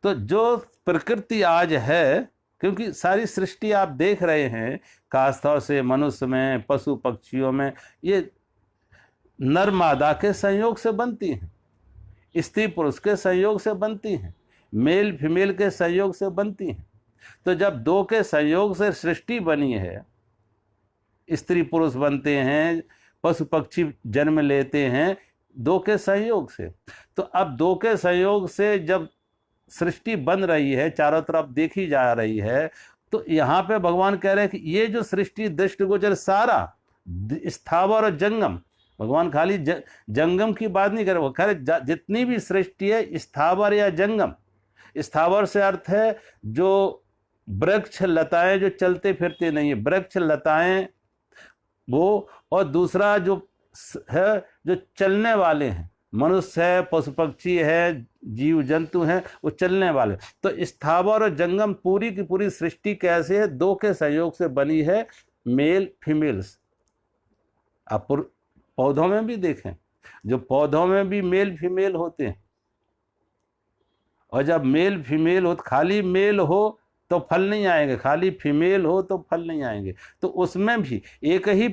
तो जो प्रकृति आज है, क्योंकि सारी सृष्टि आप देख रहे हैं, खासतौर से मनुष्य में, पशु पक्षियों में, ये नर मादा के संयोग से बनती हैं, स्त्री पुरुष के संयोग से बनती हैं, मेल फीमेल के संयोग से बनती हैं। तो जब दो के संयोग से सृष्टि बनी है, स्त्री पुरुष बनते हैं, पशु पक्षी जन्म लेते हैं दो के संयोग से। तो अब दो के संयोग से जब सृष्टि बन रही है, चारों तरफ देखी जा रही है, तो यहाँ पे भगवान कह रहे हैं कि ये जो सृष्टि दृष्टिगोचर सारा स्थावर और जंगम, भगवान खाली जंगम की बात नहीं कर रहे, वो कह रहे जितनी भी सृष्टि है स्थावर या जंगम। स्थावर से अर्थ है जो वृक्ष लताएं जो चलते फिरते नहीं है, वृक्ष लताएं वो, और दूसरा जो है जो चलने वाले हैं, मनुष्य है, पशु पक्षी है, जीव जंतु हैं, वो चलने वाले। तो स्थावर और जंगम पूरी की पूरी सृष्टि कैसे है? दो के सहयोग से बनी है, मेल फीमेल्स। आप पौधों में भी देखें, जो पौधों में भी मेल फीमेल होते हैं, और जब मेल फीमेल हो, खाली मेल हो तो फल नहीं आएंगे, खाली फीमेल हो तो फल नहीं आएंगे। तो उसमें भी एक ही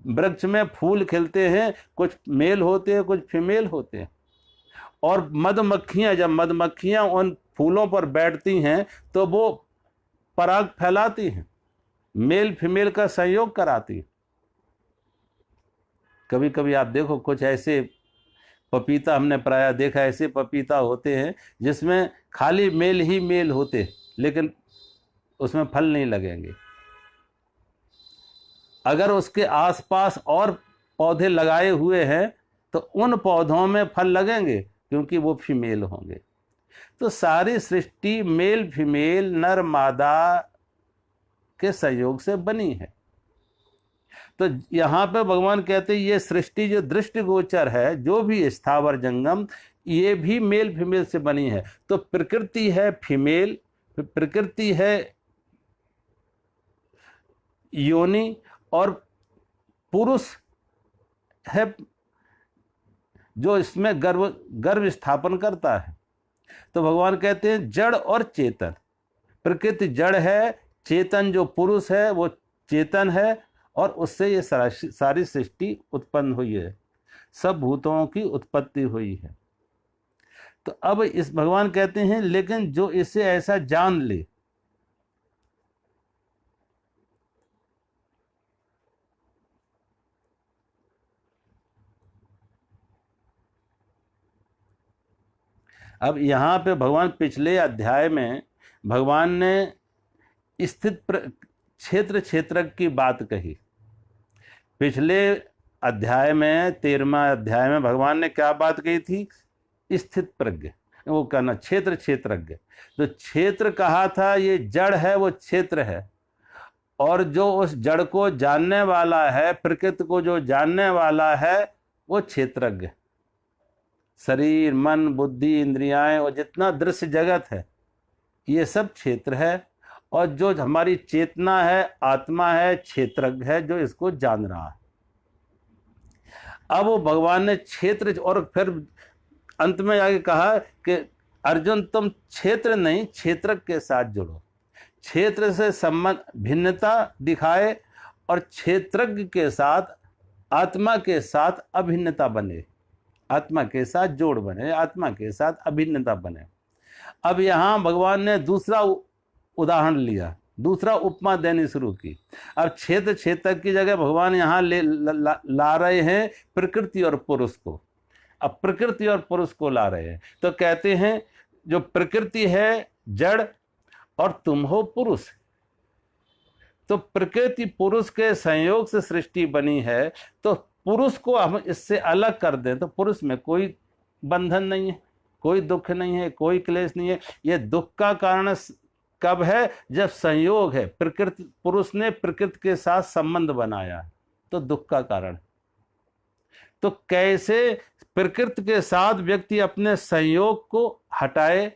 वृक्ष में फूल खिलते हैं, कुछ मेल होते हैं, कुछ फीमेल होते हैं। और मधुमक्खियां, जब मधुमक्खियां उन फूलों पर बैठती हैं तो वो पराग फैलाती हैं, मेल फीमेल का संयोग कराती है। कभी कभी आप देखो कुछ ऐसे पपीता, हमने प्रायः देखा, ऐसे पपीता होते हैं जिसमें खाली मेल ही मेल होते, लेकिन उसमें फल नहीं लगेंगे। अगर उसके आसपास और पौधे लगाए हुए हैं तो उन पौधों में फल लगेंगे, क्योंकि वो फीमेल होंगे। तो सारी सृष्टि मेल फीमेल, नर मादा के संयोग से बनी है। तो यहाँ पे भगवान कहते हैं ये सृष्टि जो दृष्टिगोचर है, जो भी स्थावर जंगम, ये भी मेल फीमेल से बनी है। तो प्रकृति है फीमेल, प्रकृति है योनि, और पुरुष है जो इसमें गर्भ स्थापन करता है। तो भगवान कहते हैं जड़ और चेतन। प्रकृति जड़ है, चेतन जो पुरुष है वो चेतन है, और उससे ये सारी सृष्टि उत्पन्न हुई है, सब भूतों की उत्पत्ति हुई है। तो अब इस भगवान कहते हैं लेकिन जो इसे ऐसा जान ले, अब यहाँ पे भगवान पिछले अध्याय में भगवान ने स्थित क्षेत्र क्षेत्रज्ञ की बात कही। पिछले अध्याय में 13वां अध्याय में भगवान ने क्या बात कही थी? स्थित प्रज्ञ, वो कहना क्षेत्र क्षेत्रज्ञ। तो क्षेत्र कहा था ये जड़ है, वो क्षेत्र है, और जो उस जड़ को जानने वाला है, प्रकृति को जो जानने वाला है, वो क्षेत्रज्ञ। शरीर, मन, बुद्धि, इंद्रियाएं और जितना दृश्य जगत है, ये सब क्षेत्र है। और जो हमारी चेतना है, आत्मा है, क्षेत्रज्ञ है, जो इसको जान रहा है। अब वो भगवान ने क्षेत्र, और फिर अंत में आगे कहा कि अर्जुन तुम क्षेत्र नहीं क्षेत्रज्ञ के साथ जुड़ो। क्षेत्र से संबंध भिन्नता दिखाए और क्षेत्रज्ञ के साथ, आत्मा के साथ अभिन्नता बने, आत्मा के साथ जोड़ बने, आत्मा के साथ अभिन्नता बने। अब यहाँ भगवान ने दूसरा उदाहरण लिया दूसरा उपमा देनी शुरू की। अब क्षेत्र क्षेत्रक की जगह भगवान यहाँ ला रहे हैं प्रकृति और पुरुष को। अब प्रकृति और पुरुष को ला रहे हैं तो कहते हैं जो प्रकृति है जड़ और तुम हो पुरुष, तो प्रकृति पुरुष के संयोग से सृष्टि बनी है, तो पुरुष को हम इससे अलग कर दें तो पुरुष में कोई बंधन नहीं है, कोई दुख नहीं है, कोई क्लेश नहीं है। ये दुख का कारण कब है? जब संयोग है, प्रकृति पुरुष ने प्रकृति के साथ संबंध बनाया तो दुख का कारण। तो कैसे प्रकृति के साथ व्यक्ति अपने संयोग को हटाए,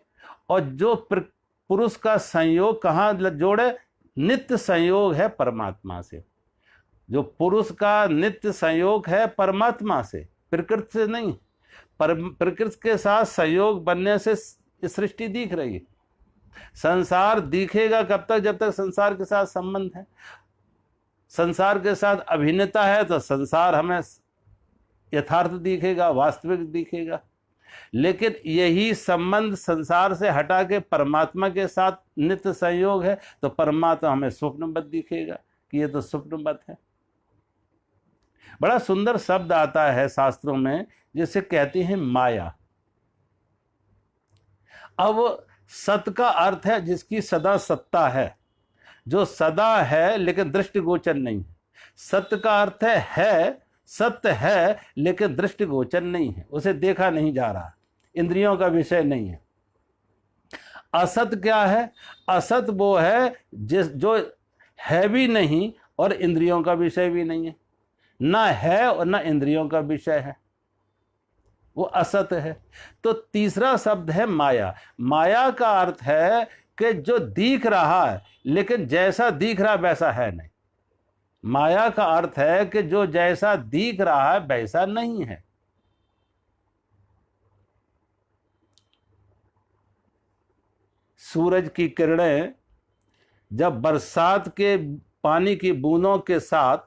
और जो पुरुष का संयोग कहाँ जोड़े? नित्य संयोग है परमात्मा से। जो पुरुष का नित्य संयोग है परमात्मा से, प्रकृति से नहीं। प्रकृति के साथ संयोग बनने से सृष्टि दिख रही है। संसार दिखेगा कब तक? जब तक संसार के साथ संबंध है, संसार के साथ अभिन्नता है, तो संसार हमें यथार्थ दिखेगा, वास्तविक दिखेगा। लेकिन यही संबंध संसार से हटा के परमात्मा के साथ नित्य संयोग है, तो परमात्मा हमें स्वप्नवत दिखेगा कि ये तो स्वप्नवत है। बड़ा सुंदर शब्द आता है शास्त्रों में जिसे कहते हैं माया। अब सत का अर्थ है जिसकी सदा सत्ता है, जो सदा है लेकिन दृष्टिगोचर नहीं। सत्य का अर्थ है सत्य है लेकिन दृष्टिगोचर नहीं है, उसे देखा नहीं जा रहा, इंद्रियों का विषय नहीं है। असत क्या है? असत वो है जो है भी नहीं और इंद्रियों का विषय भी नहीं है, ना है और ना इंद्रियों का विषय है, वो असत है। तो तीसरा शब्द है माया। माया का अर्थ है कि जो दिख रहा है लेकिन जैसा दिख रहा वैसा है नहीं। माया का अर्थ है कि जो जैसा दिख रहा है वैसा नहीं है। सूरज की किरणें जब बरसात के पानी की बूंदों के साथ,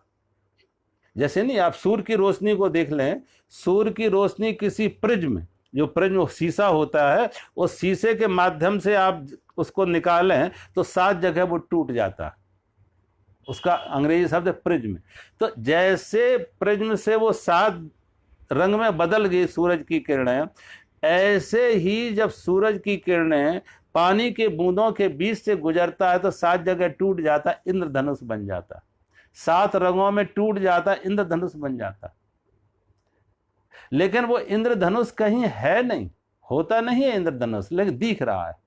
जैसे नहीं आप सूर्य की रोशनी को देख लें, सूर्य की रोशनी किसी प्रिज्म, जो प्रिज्म शीशा होता है, उस शीशे के माध्यम से आप उसको निकालें तो 7 जगह वो टूट जाता है। उसका अंग्रेजी शब्द है प्रिज्म। तो जैसे प्रिज्म से वो 7 रंग में बदल गई सूरज की किरणें, ऐसे ही जब सूरज की किरणें पानी के बूंदों के बीच से गुजरता है तो 7 जगह टूट जाता है, इंद्रधनुष बन जाता। 7 रंगों में टूट जाता, इंद्रधनुष बन जाता। लेकिन वो इंद्रधनुष कहीं है नहीं, होता नहीं है इंद्रधनुष, लेकिन दिख रहा है।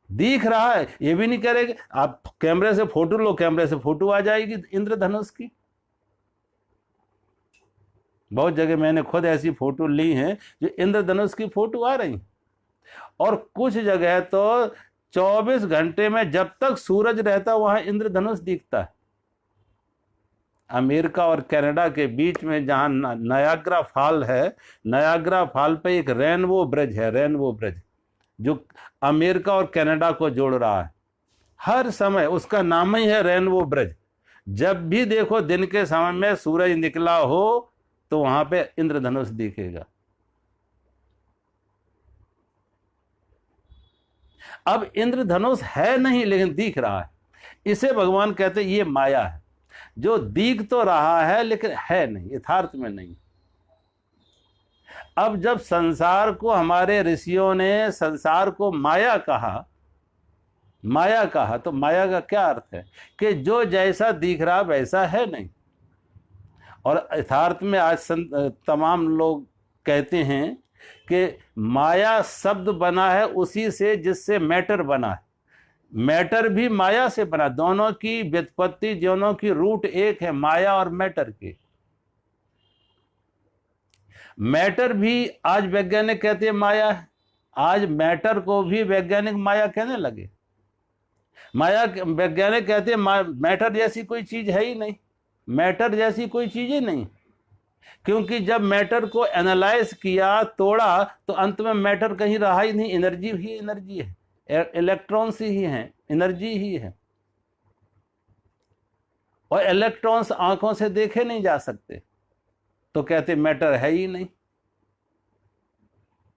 दिख रहा है, ये भी नहीं करेगा। आप कैमरे से फोटो लो, कैमरे से फोटो आ जाएगी इंद्रधनुष की। बहुत जगह मैंने खुद ऐसी फोटो ली हैं जो इंद्रधनुष की फोटो आ रही, और कुछ जगह तो 24 घंटे में जब तक सूरज रहता वहां इंद्रधनुष दिखता है। अमेरिका और कनाडा के बीच में जहां नायाग्रा फॉल है, नायाग्रा फॉल पे एक रेनबो ब्रिज है, रेनबो ब्रिज, जो अमेरिका और कनाडा को जोड़ रहा है। हर समय उसका नाम ही है रेनबो ब्रिज। जब भी देखो दिन के समय में सूरज निकला हो तो वहां पे इंद्रधनुष दिखेगा। अब इंद्रधनुष है नहीं लेकिन दिख रहा है, इसे भगवान कहते हैं ये माया है, जो दिख तो रहा है लेकिन है नहीं, यथार्थ में नहीं। अब जब संसार को हमारे ऋषियों ने संसार को माया कहा, माया कहा, तो माया का क्या अर्थ है? कि जो जैसा दिख रहा वैसा है नहीं। और यथार्थ में आज तमाम लोग कहते हैं कि माया शब्द बना है उसी से जिससे मैटर बना है। मैटर भी माया से बना, दोनों की व्युत्पत्ति, दोनों की रूट एक है, माया और मैटर की। मैटर भी आज वैज्ञानिक कहते हैं माया है। आज मैटर को भी वैज्ञानिक माया कहने लगे। माया वैज्ञानिक कहते हैं मैटर जैसी कोई चीज है ही नहीं, मैटर जैसी कोई चीज ही नहीं। क्योंकि जब मैटर को एनालाइज किया, तोड़ा, तो अंत में मैटर कहीं रहा ही नहीं, एनर्जी ही एनर्जी है, इलेक्ट्रॉन्स ही हैं, एनर्जी ही है। और इलेक्ट्रॉन्स आंखों से देखे नहीं जा सकते, तो कहते मैटर है ही नहीं।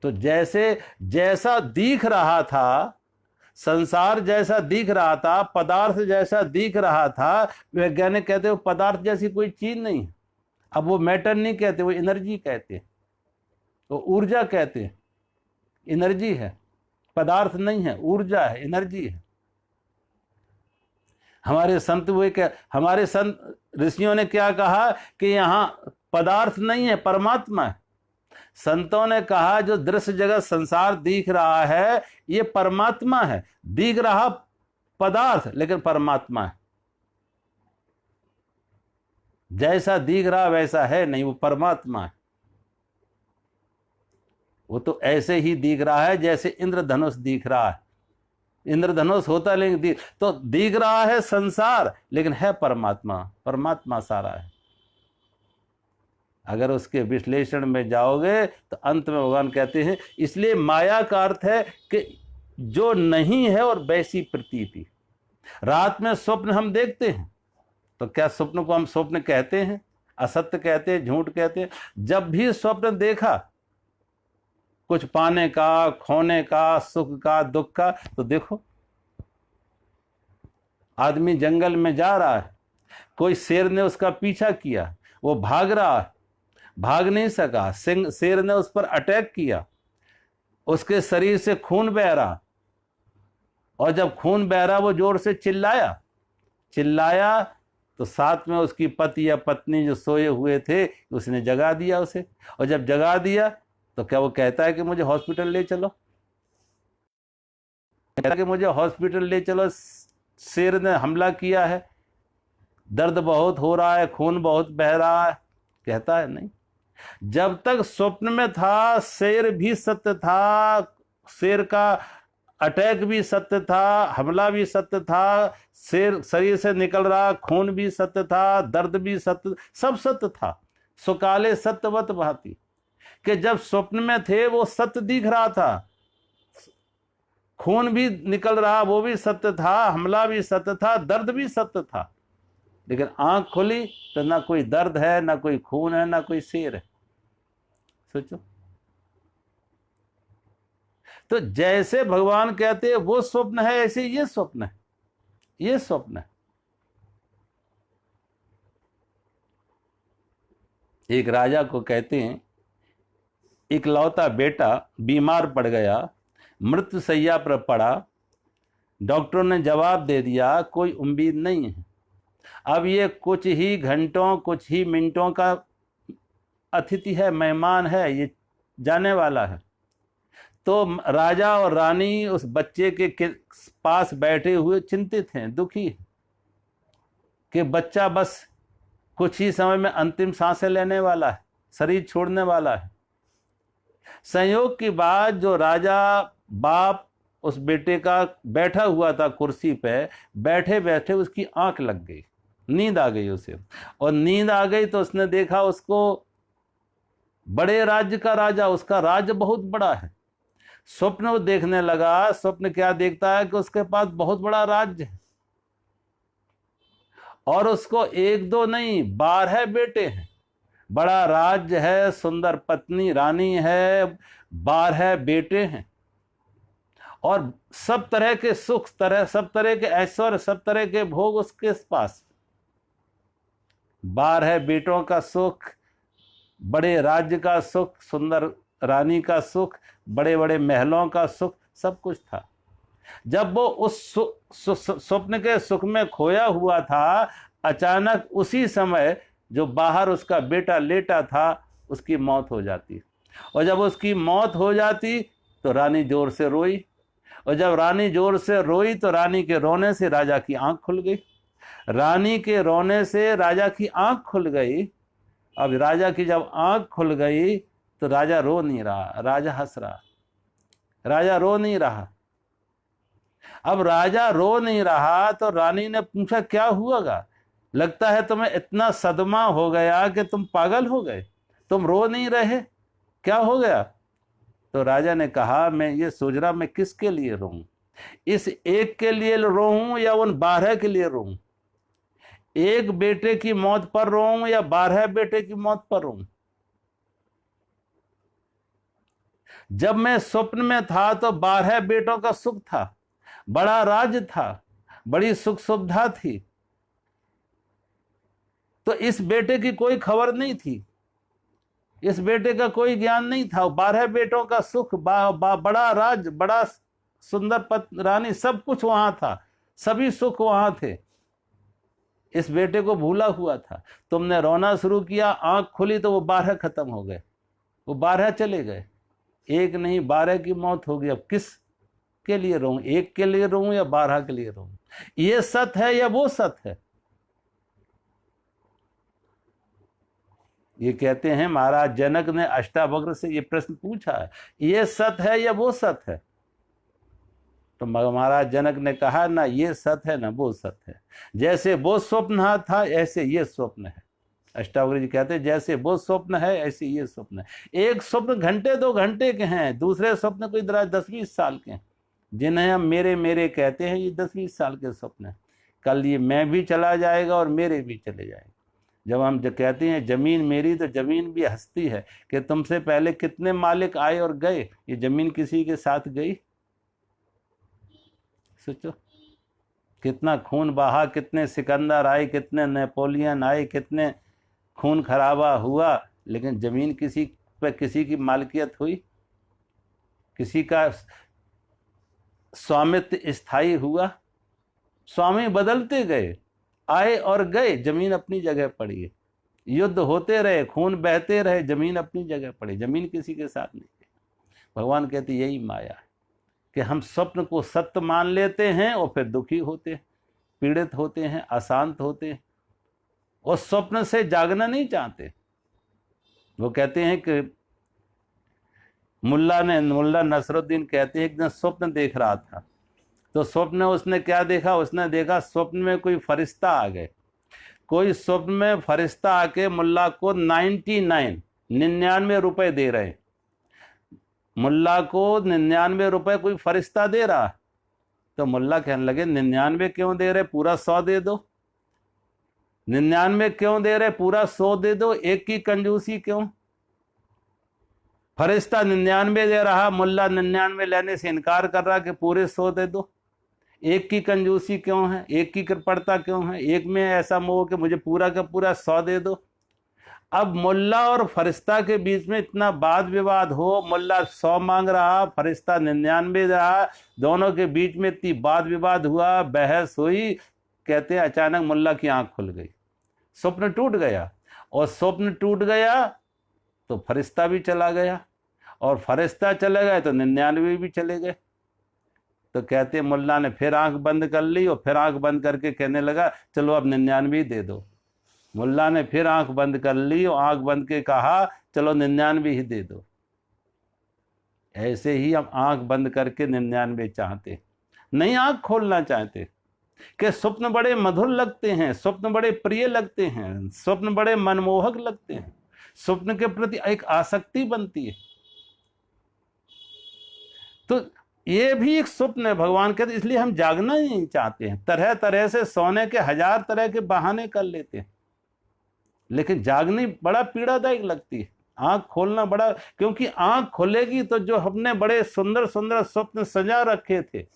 तो जैसे जैसा दिख रहा था संसार जैसा दिख रहा था, पदार्थ जैसा दिख रहा था, वैज्ञानिक कहते हैं वो पदार्थ जैसी कोई चीज नहीं है। अब वो मैटर नहीं कहते, वो एनर्जी कहते हैं, वो ऊर्जा कहते हैं। एनर्जी है, पदार्थ नहीं है, ऊर्जा है, एनर्जी है। हमारे संत ऋषियों ने क्या कहा कि यहाँ पदार्थ नहीं है, परमात्मा है। संतों ने कहा जो दृश्य जगत संसार दिख रहा है ये परमात्मा है। दिख रहा पदार्थ लेकिन परमात्मा है। जैसा दिख रहा वैसा है नहीं, वो परमात्मा है। वो तो ऐसे ही दिख रहा है जैसे इंद्रधनुष दिख रहा है। इंद्रधनुष होता लेकिन तो दिख रहा है संसार लेकिन है परमात्मा। परमात्मा सारा है। अगर उसके विश्लेषण में जाओगे तो अंत में भगवान कहते हैं, इसलिए माया का अर्थ है कि जो नहीं है और वैसी प्रतीति। रात में स्वप्न हम देखते हैं तो क्या स्वप्न को हम स्वप्न कहते हैं? असत्य कहते हैं, झूठ कहते हैं। जब भी स्वप्न देखा कुछ पाने का, खोने का, सुख का, दुख का, तो देखो आदमी जंगल में जा रहा है, कोई शेर ने उसका पीछा किया, वो भाग रहा है, भाग नहीं सका, शेर ने उस पर अटैक किया, उसके शरीर से खून बह रहा, और जब खून बह रहा वो जोर से चिल्लाया तो साथ में उसकी पति या पत्नी जो सोए हुए थे उसने जगा दिया उसे। और जब जगा दिया तो क्या वो कहता है कि मुझे हॉस्पिटल ले चलो? कहता है कि मुझे हॉस्पिटल ले चलो, शेर ने हमला किया है, दर्द बहुत हो रहा है, खून बहुत बह रहा है? कहता है नहीं। जब तक स्वप्न में था शेर भी सत्य था, शेर का अटैक भी सत्य था, हमला भी सत्य था, शेर शरीर से निकल रहा खून भी सत्य था, दर्द भी सत्य, सब सत्य था। सुकाले सत्यवत भांति कि जब स्वप्न में थे वो सत्य दिख रहा था, खून भी निकल रहा वो भी सत्य था, हमला भी सत्य था, दर्द भी सत्य था। लेकिन आंख खुली तो ना कोई दर्द है, ना कोई खून है, ना कोई शेर है। सोचो, तो जैसे भगवान कहते हैं वो स्वप्न है, ऐसे ये स्वप्न है, ये स्वप्न है। एक राजा को कहते हैं इकलौता बेटा बीमार पड़ गया, मृत्यु शैया पर पड़ा, डॉक्टरों ने जवाब दे दिया कोई उम्मीद नहीं है, अब ये कुछ ही घंटों कुछ ही मिनटों का अतिथि है, मेहमान है, ये जाने वाला है। तो राजा और रानी उस बच्चे के पास बैठे हुए चिंतित हैं, दुखी हैं कि बच्चा बस कुछ ही समय में अंतिम सांसें लेने वाला है, शरीर छोड़ने वाला है। संयोग की बात जो राजा बाप उस बेटे का बैठा हुआ था कुर्सी पे, बैठे बैठे उसकी आंख लग गई, नींद आ गई उसे। और नींद आ गई तो उसने देखा उसको बड़े राज्य का राजा, उसका राज्य बहुत बड़ा है। स्वप्न वो देखने लगा। स्वप्न क्या देखता है कि उसके पास बहुत बड़ा राज्य है और उसको एक दो नहीं 12 बेटे हैं, बड़ा राज्य है, सुंदर पत्नी रानी है, 12 बेटे हैं और सब तरह के सुख, सब तरह के ऐश्वर्य, सब तरह के भोग उसके पास। 12 बेटों का सुख, बड़े राज्य का सुख, सुंदर रानी का सुख, बड़े बड़े महलों का सुख, सब कुछ था। जब वो उस स्वप्न के सुख में खोया हुआ था, अचानक उसी समय जो बाहर उसका बेटा लेटा था उसकी मौत हो जाती। और जब उसकी मौत हो जाती तो रानी जोर से रोई, और जब रानी जोर से रोई तो रानी के रोने से राजा की आंख खुल गई। रानी के रोने से राजा की आंख खुल गई। अब राजा की जब आंख खुल गई तो राजा रो नहीं रहा, राजा हंस रहा। राजा रो नहीं रहा। अब राजा रो नहीं रहा तो रानी ने पूछा क्या हुआगा? लगता है तुम्हें इतना सदमा हो गया कि तुम पागल हो गए, तुम रो नहीं रहे, क्या हो गया? तो राजा ने कहा मैं ये सोच रहा मैं किसके लिए रोऊं, इस एक के लिए रोऊं या उन 12 के लिए रोऊं? एक बेटे की मौत पर रोऊं या 12 बेटे की मौत पर रोऊं? जब मैं स्वप्न में था तो 12 बेटों का सुख था, बड़ा राज्य था, बड़ी सुख सुविधा थी। तो इस बेटे की कोई खबर नहीं थी, इस बेटे का कोई ज्ञान नहीं था। 12 बेटों का सुख, बड़ा राज, बड़ा सुंदर पत्नी रानी, सब कुछ वहां था, सभी सुख वहां थे। इस बेटे को भूला हुआ था। तुमने रोना शुरू किया, आंख खुली तो वो 12 खत्म हो गए, वो 12 चले गए। एक नहीं 12 की मौत होगी। अब किस के लिए रोऊं? एक के लिए रोऊं या 12 के लिए रोऊं? ये सत्य है या वो सत्य है? ये कहते हैं महाराज जनक ने अष्टावक्र से ये प्रश्न पूछा है, ये सत्य है या वो सत्य है? तो महाराज जनक ने कहा ना ये सत्य है ना वो सत्य है। जैसे वो स्वप्न था ऐसे ये स्वप्न है। अष्टावक्र जी कहते हैं जैसे वो स्वप्न है ऐसे ये स्वप्न है। एक स्वप्न घंटे 2 घंटे के हैं, दूसरे स्वप्न कोई 10-20 साल के हैं। जिन्हें हम मेरे मेरे कहते हैं, ये 10-20 साल के स्वप्न है। कल ये मैं भी चला जाएगा और मेरे भी चले जाएंगे। जब हम जो कहते हैं जमीन मेरी, तो जमीन भी हंसती है कि तुमसे पहले कितने मालिक आए और गए, ये जमीन किसी के साथ गई? सोचो कितना खून बहा, कितने सिकंदर आए, कितने नेपोलियन आए, कितने खून खराबा हुआ, लेकिन जमीन किसी पे किसी की मालकियत हुई? किसी का स्वामित्व स्थायी हुआ? स्वामी बदलते गए, आए और गए, जमीन अपनी जगह पड़ी है। युद्ध होते रहे, खून बहते रहे, जमीन अपनी जगह पड़ी, जमीन किसी के साथ नहीं है। भगवान कहते यही माया है कि हम स्वप्न को सत्य मान लेते हैं और फिर दुखी होते हैं, पीड़ित होते हैं, अशांत होते हैं, और स्वप्न से जागना नहीं चाहते। वो कहते हैं कि मुल्ला नसरुद्दीन कहते हैं एक दिन स्वप्न देख रहा था, तो स्वप्न में उसने क्या देखा? उसने देखा स्वप्न में कोई फरिश्ता आ गए। कोई स्वप्न में फरिश्ता आके मुल्ला को 99 रुपए दे रहे। मुल्ला को 99 रुपए कोई फरिश्ता दे रहा। तो मुल्ला कहने लगे 99 क्यों दे रहे, पूरा 100 दे दो। 99 क्यों दे रहे, पूरा 100 दे दो। एक की कंजूसी क्यों? फरिश्ता 99 दे रहा, मुल्ला 99 लेने से इनकार कर रहा कि पूरे 100 दे दो। एक की कंजूसी क्यों है, एक की कृपणता क्यों है, एक में ऐसा मोह कि मुझे पूरा का पूरा 100 दे दो। अब मुल्ला और फरिश्ता के बीच में इतना वाद विवाद हो, मुल्ला 100 मांग रहा, फरिश्ता 99 रहा, दोनों के बीच में इतनी वाद विवाद हुआ, बहस हुई। कहते हैं अचानक मुल्ला की आंख खुल गई, स्वप्न टूट गया। और स्वप्न टूट गया तो फरिश्ता भी चला गया, और फरिश्ता चले गए तो 99 भी चले गए। तो कहते हैं मुल्ला ने फिर आंख बंद कर ली, और फिर आंख बंद करके कहने लगा चलो अब 99 दे दो। मुल्ला ने फिर आंख बंद कर ली और आंख बंद के कहा चलो 99 ही दे दो। ऐसे ही हम आंख बंद करके 99 चाहते, नहीं आंख खोलना चाहते। कि स्वप्न बड़े मधुर लगते हैं, स्वप्न बड़े प्रिय लगते हैं, स्वप्न बड़े मनमोहक लगते हैं, स्वप्न के प्रति एक आसक्ति बनती है। तो ये भी एक स्वप्न है, भगवान कहते, इसलिए हम जागना ही नहीं चाहते हैं। तरह तरह से सोने के 1000 तरह के बहाने कर लेते हैं, लेकिन जागनी बड़ा पीड़ादायक लगती है। आंख खोलना बड़ा, क्योंकि आंख खोलेगी तो जो हमने बड़े सुंदर सुंदर स्वप्न सजा रखे थे,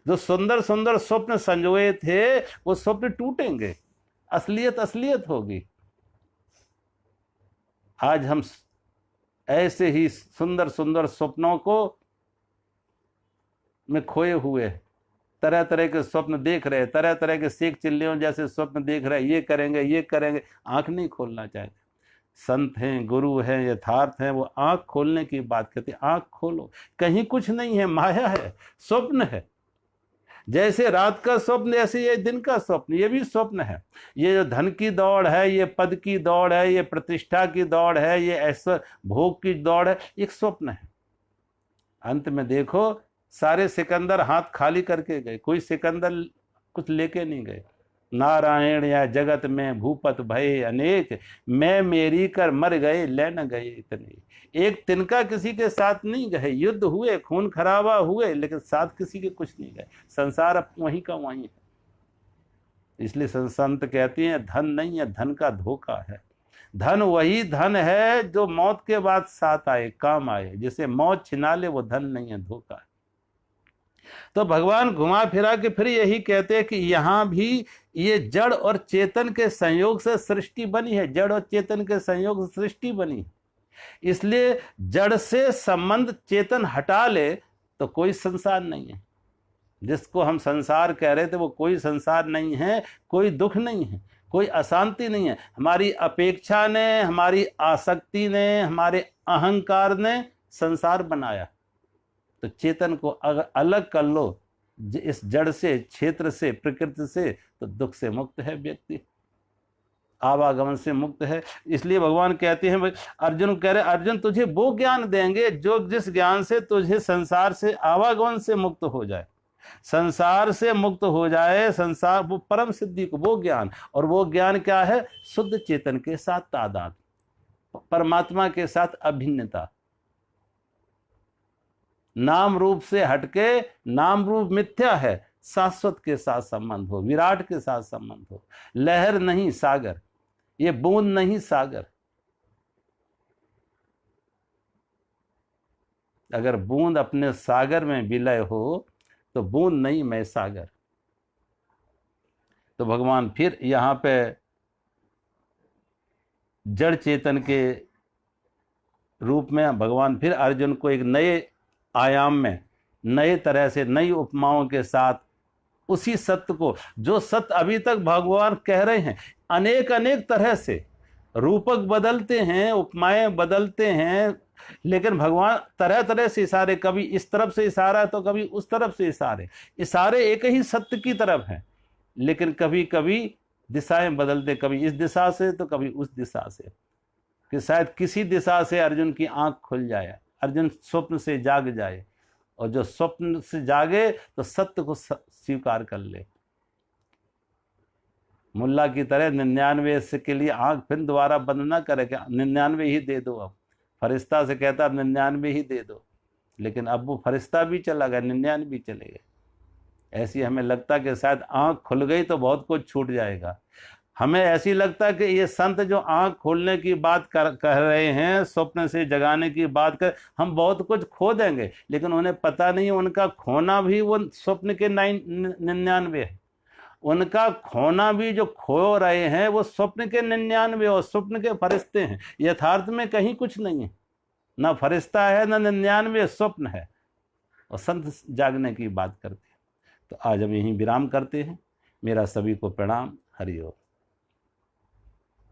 जो सुंदर सुंदर स्वप्न संजोए थे, वो स्वप्न टूटेंगे, असलियत होगी। आज हम ऐसे ही सुंदर सुंदर स्वप्नों को में खोए हुए, तरह तरह के स्वप्न देख रहे, तरह तरह के शेख चिल्लियों जैसे स्वप्न देख रहे, ये करेंगे ये करेंगे, आंख नहीं खोलना चाहते। संत हैं, गुरु हैं, यथार्थ हैं, वो आंख खोलने की बात करते। आंख खोलो, कहीं कुछ नहीं है, माया है, स्वप्न है। जैसे रात का स्वप्न ऐसे ये दिन का स्वप्न, ये भी स्वप्न है। ये जो धन की दौड़ है, ये पद की दौड़ है, ये प्रतिष्ठा की दौड़ है, ये ऐसा भोग की दौड़ है, एक स्वप्न है। अंत में देखो सारे सिकंदर हाथ खाली करके गए, कोई सिकंदर कुछ लेके नहीं गए। नारायण या जगत में भूपत भय अनेक, मैं मेरी कर मर गए ले न गए इतने। एक तिनका किसी के साथ नहीं गए, युद्ध हुए, खून खराबा हुए, लेकिन साथ किसी के कुछ नहीं गए। संसार अब वहीं का वहीं है। इसलिए संत कहते हैं धन नहीं है, धन का धोखा है। धन वही धन है जो मौत के बाद साथ आए, काम आए। जिसे मौत छिना ले वो धन नहीं है, धोखा है। तो भगवान घुमा फिरा के फिर यही कहते हैं कि यहाँ भी ये जड़ और चेतन के संयोग से सृष्टि बनी है, जड़ और चेतन के संयोग से सृष्टि बनी। इसलिए जड़ से संबंध चेतन हटा ले तो कोई संसार नहीं है। जिसको हम संसार कह रहे थे वो कोई संसार नहीं है, कोई दुख नहीं है, कोई अशांति नहीं है। हमारी अपेक्षा ने, हमारी आसक्ति ने, हमारे अहंकार ने संसार बनाया। तो चेतन को अगर अलग कर लो इस जड़ से, क्षेत्र से, प्रकृति से, तो दुख से मुक्त है व्यक्ति, आवागमन से मुक्त है। इसलिए भगवान कहते हैं, अर्जुन कह रहे अर्जुन तुझे वो ज्ञान देंगे जो जिस ज्ञान से तुझे संसार से, आवागमन से मुक्त हो जाए, संसार से मुक्त हो जाए, संसार वो परम सिद्धि को, वो ज्ञान। और वो ज्ञान क्या है? शुद्ध चेतन के साथ तादाद, परमात्मा के साथ अभिन्नता, नाम रूप से हटके, नाम रूप मिथ्या है, शाश्वत के साथ संबंध हो, विराट के साथ संबंध हो। लहर नहीं सागर, ये बूंद नहीं सागर। अगर बूंद अपने सागर में विलय हो तो बूंद नहीं मैं सागर। तो भगवान फिर यहां पे जड़ चेतन के रूप में भगवान फिर अर्जुन को एक नए आयाम में, नए तरह से, नई उपमाओं के साथ उसी सत्य को, जो सत्य अभी तक भगवान कह रहे हैं, अनेक अनेक तरह से रूपक बदलते हैं, उपमाएं बदलते हैं, लेकिन भगवान तरह तरह से इशारे, कभी इस तरफ से इशारा तो कभी उस तरफ से इशारे एक ही सत्य की तरफ हैं, लेकिन कभी कभी दिशाएं बदलते, कभी इस दिशा से तो कभी उस दिशा से, कि शायद किसी दिशा से अर्जुन की आंख खुल जाए, अर्जुन स्वप्न से जाग जाए, और जो स्वप्न से जागे तो सत्य को स्वीकार कर ले। मुल्ला की तरह 99 के लिए आंख फिर दोबारा बंद ना करे कि 99 ही दे दो। अब फरिश्ता से कहता 99 ही दे दो, लेकिन अब वो फरिश्ता भी चला गया, 99 भी चले गए। ऐसी हमें लगता कि शायद आंख खुल गई तो बहुत कुछ छूट जाएगा। हमें ऐसी लगता कि ये संत जो आंख खोलने की बात कह रहे हैं, स्वप्न से जगाने की बात कर, हम बहुत कुछ खो देंगे, लेकिन उन्हें पता नहीं उनका खोना भी वो स्वप्न के 99 है। उनका खोना भी जो खो रहे हैं वो स्वप्न के 99 और स्वप्न के फरिश्ते हैं। यथार्थ में कहीं कुछ नहीं है, ना फरिश्ता है ना 99, स्वप्न है। और संत जागने की बात करते हैं। तो आज हम यहीं विराम करते हैं। मेरा सभी को प्रणाम। हरि ओम।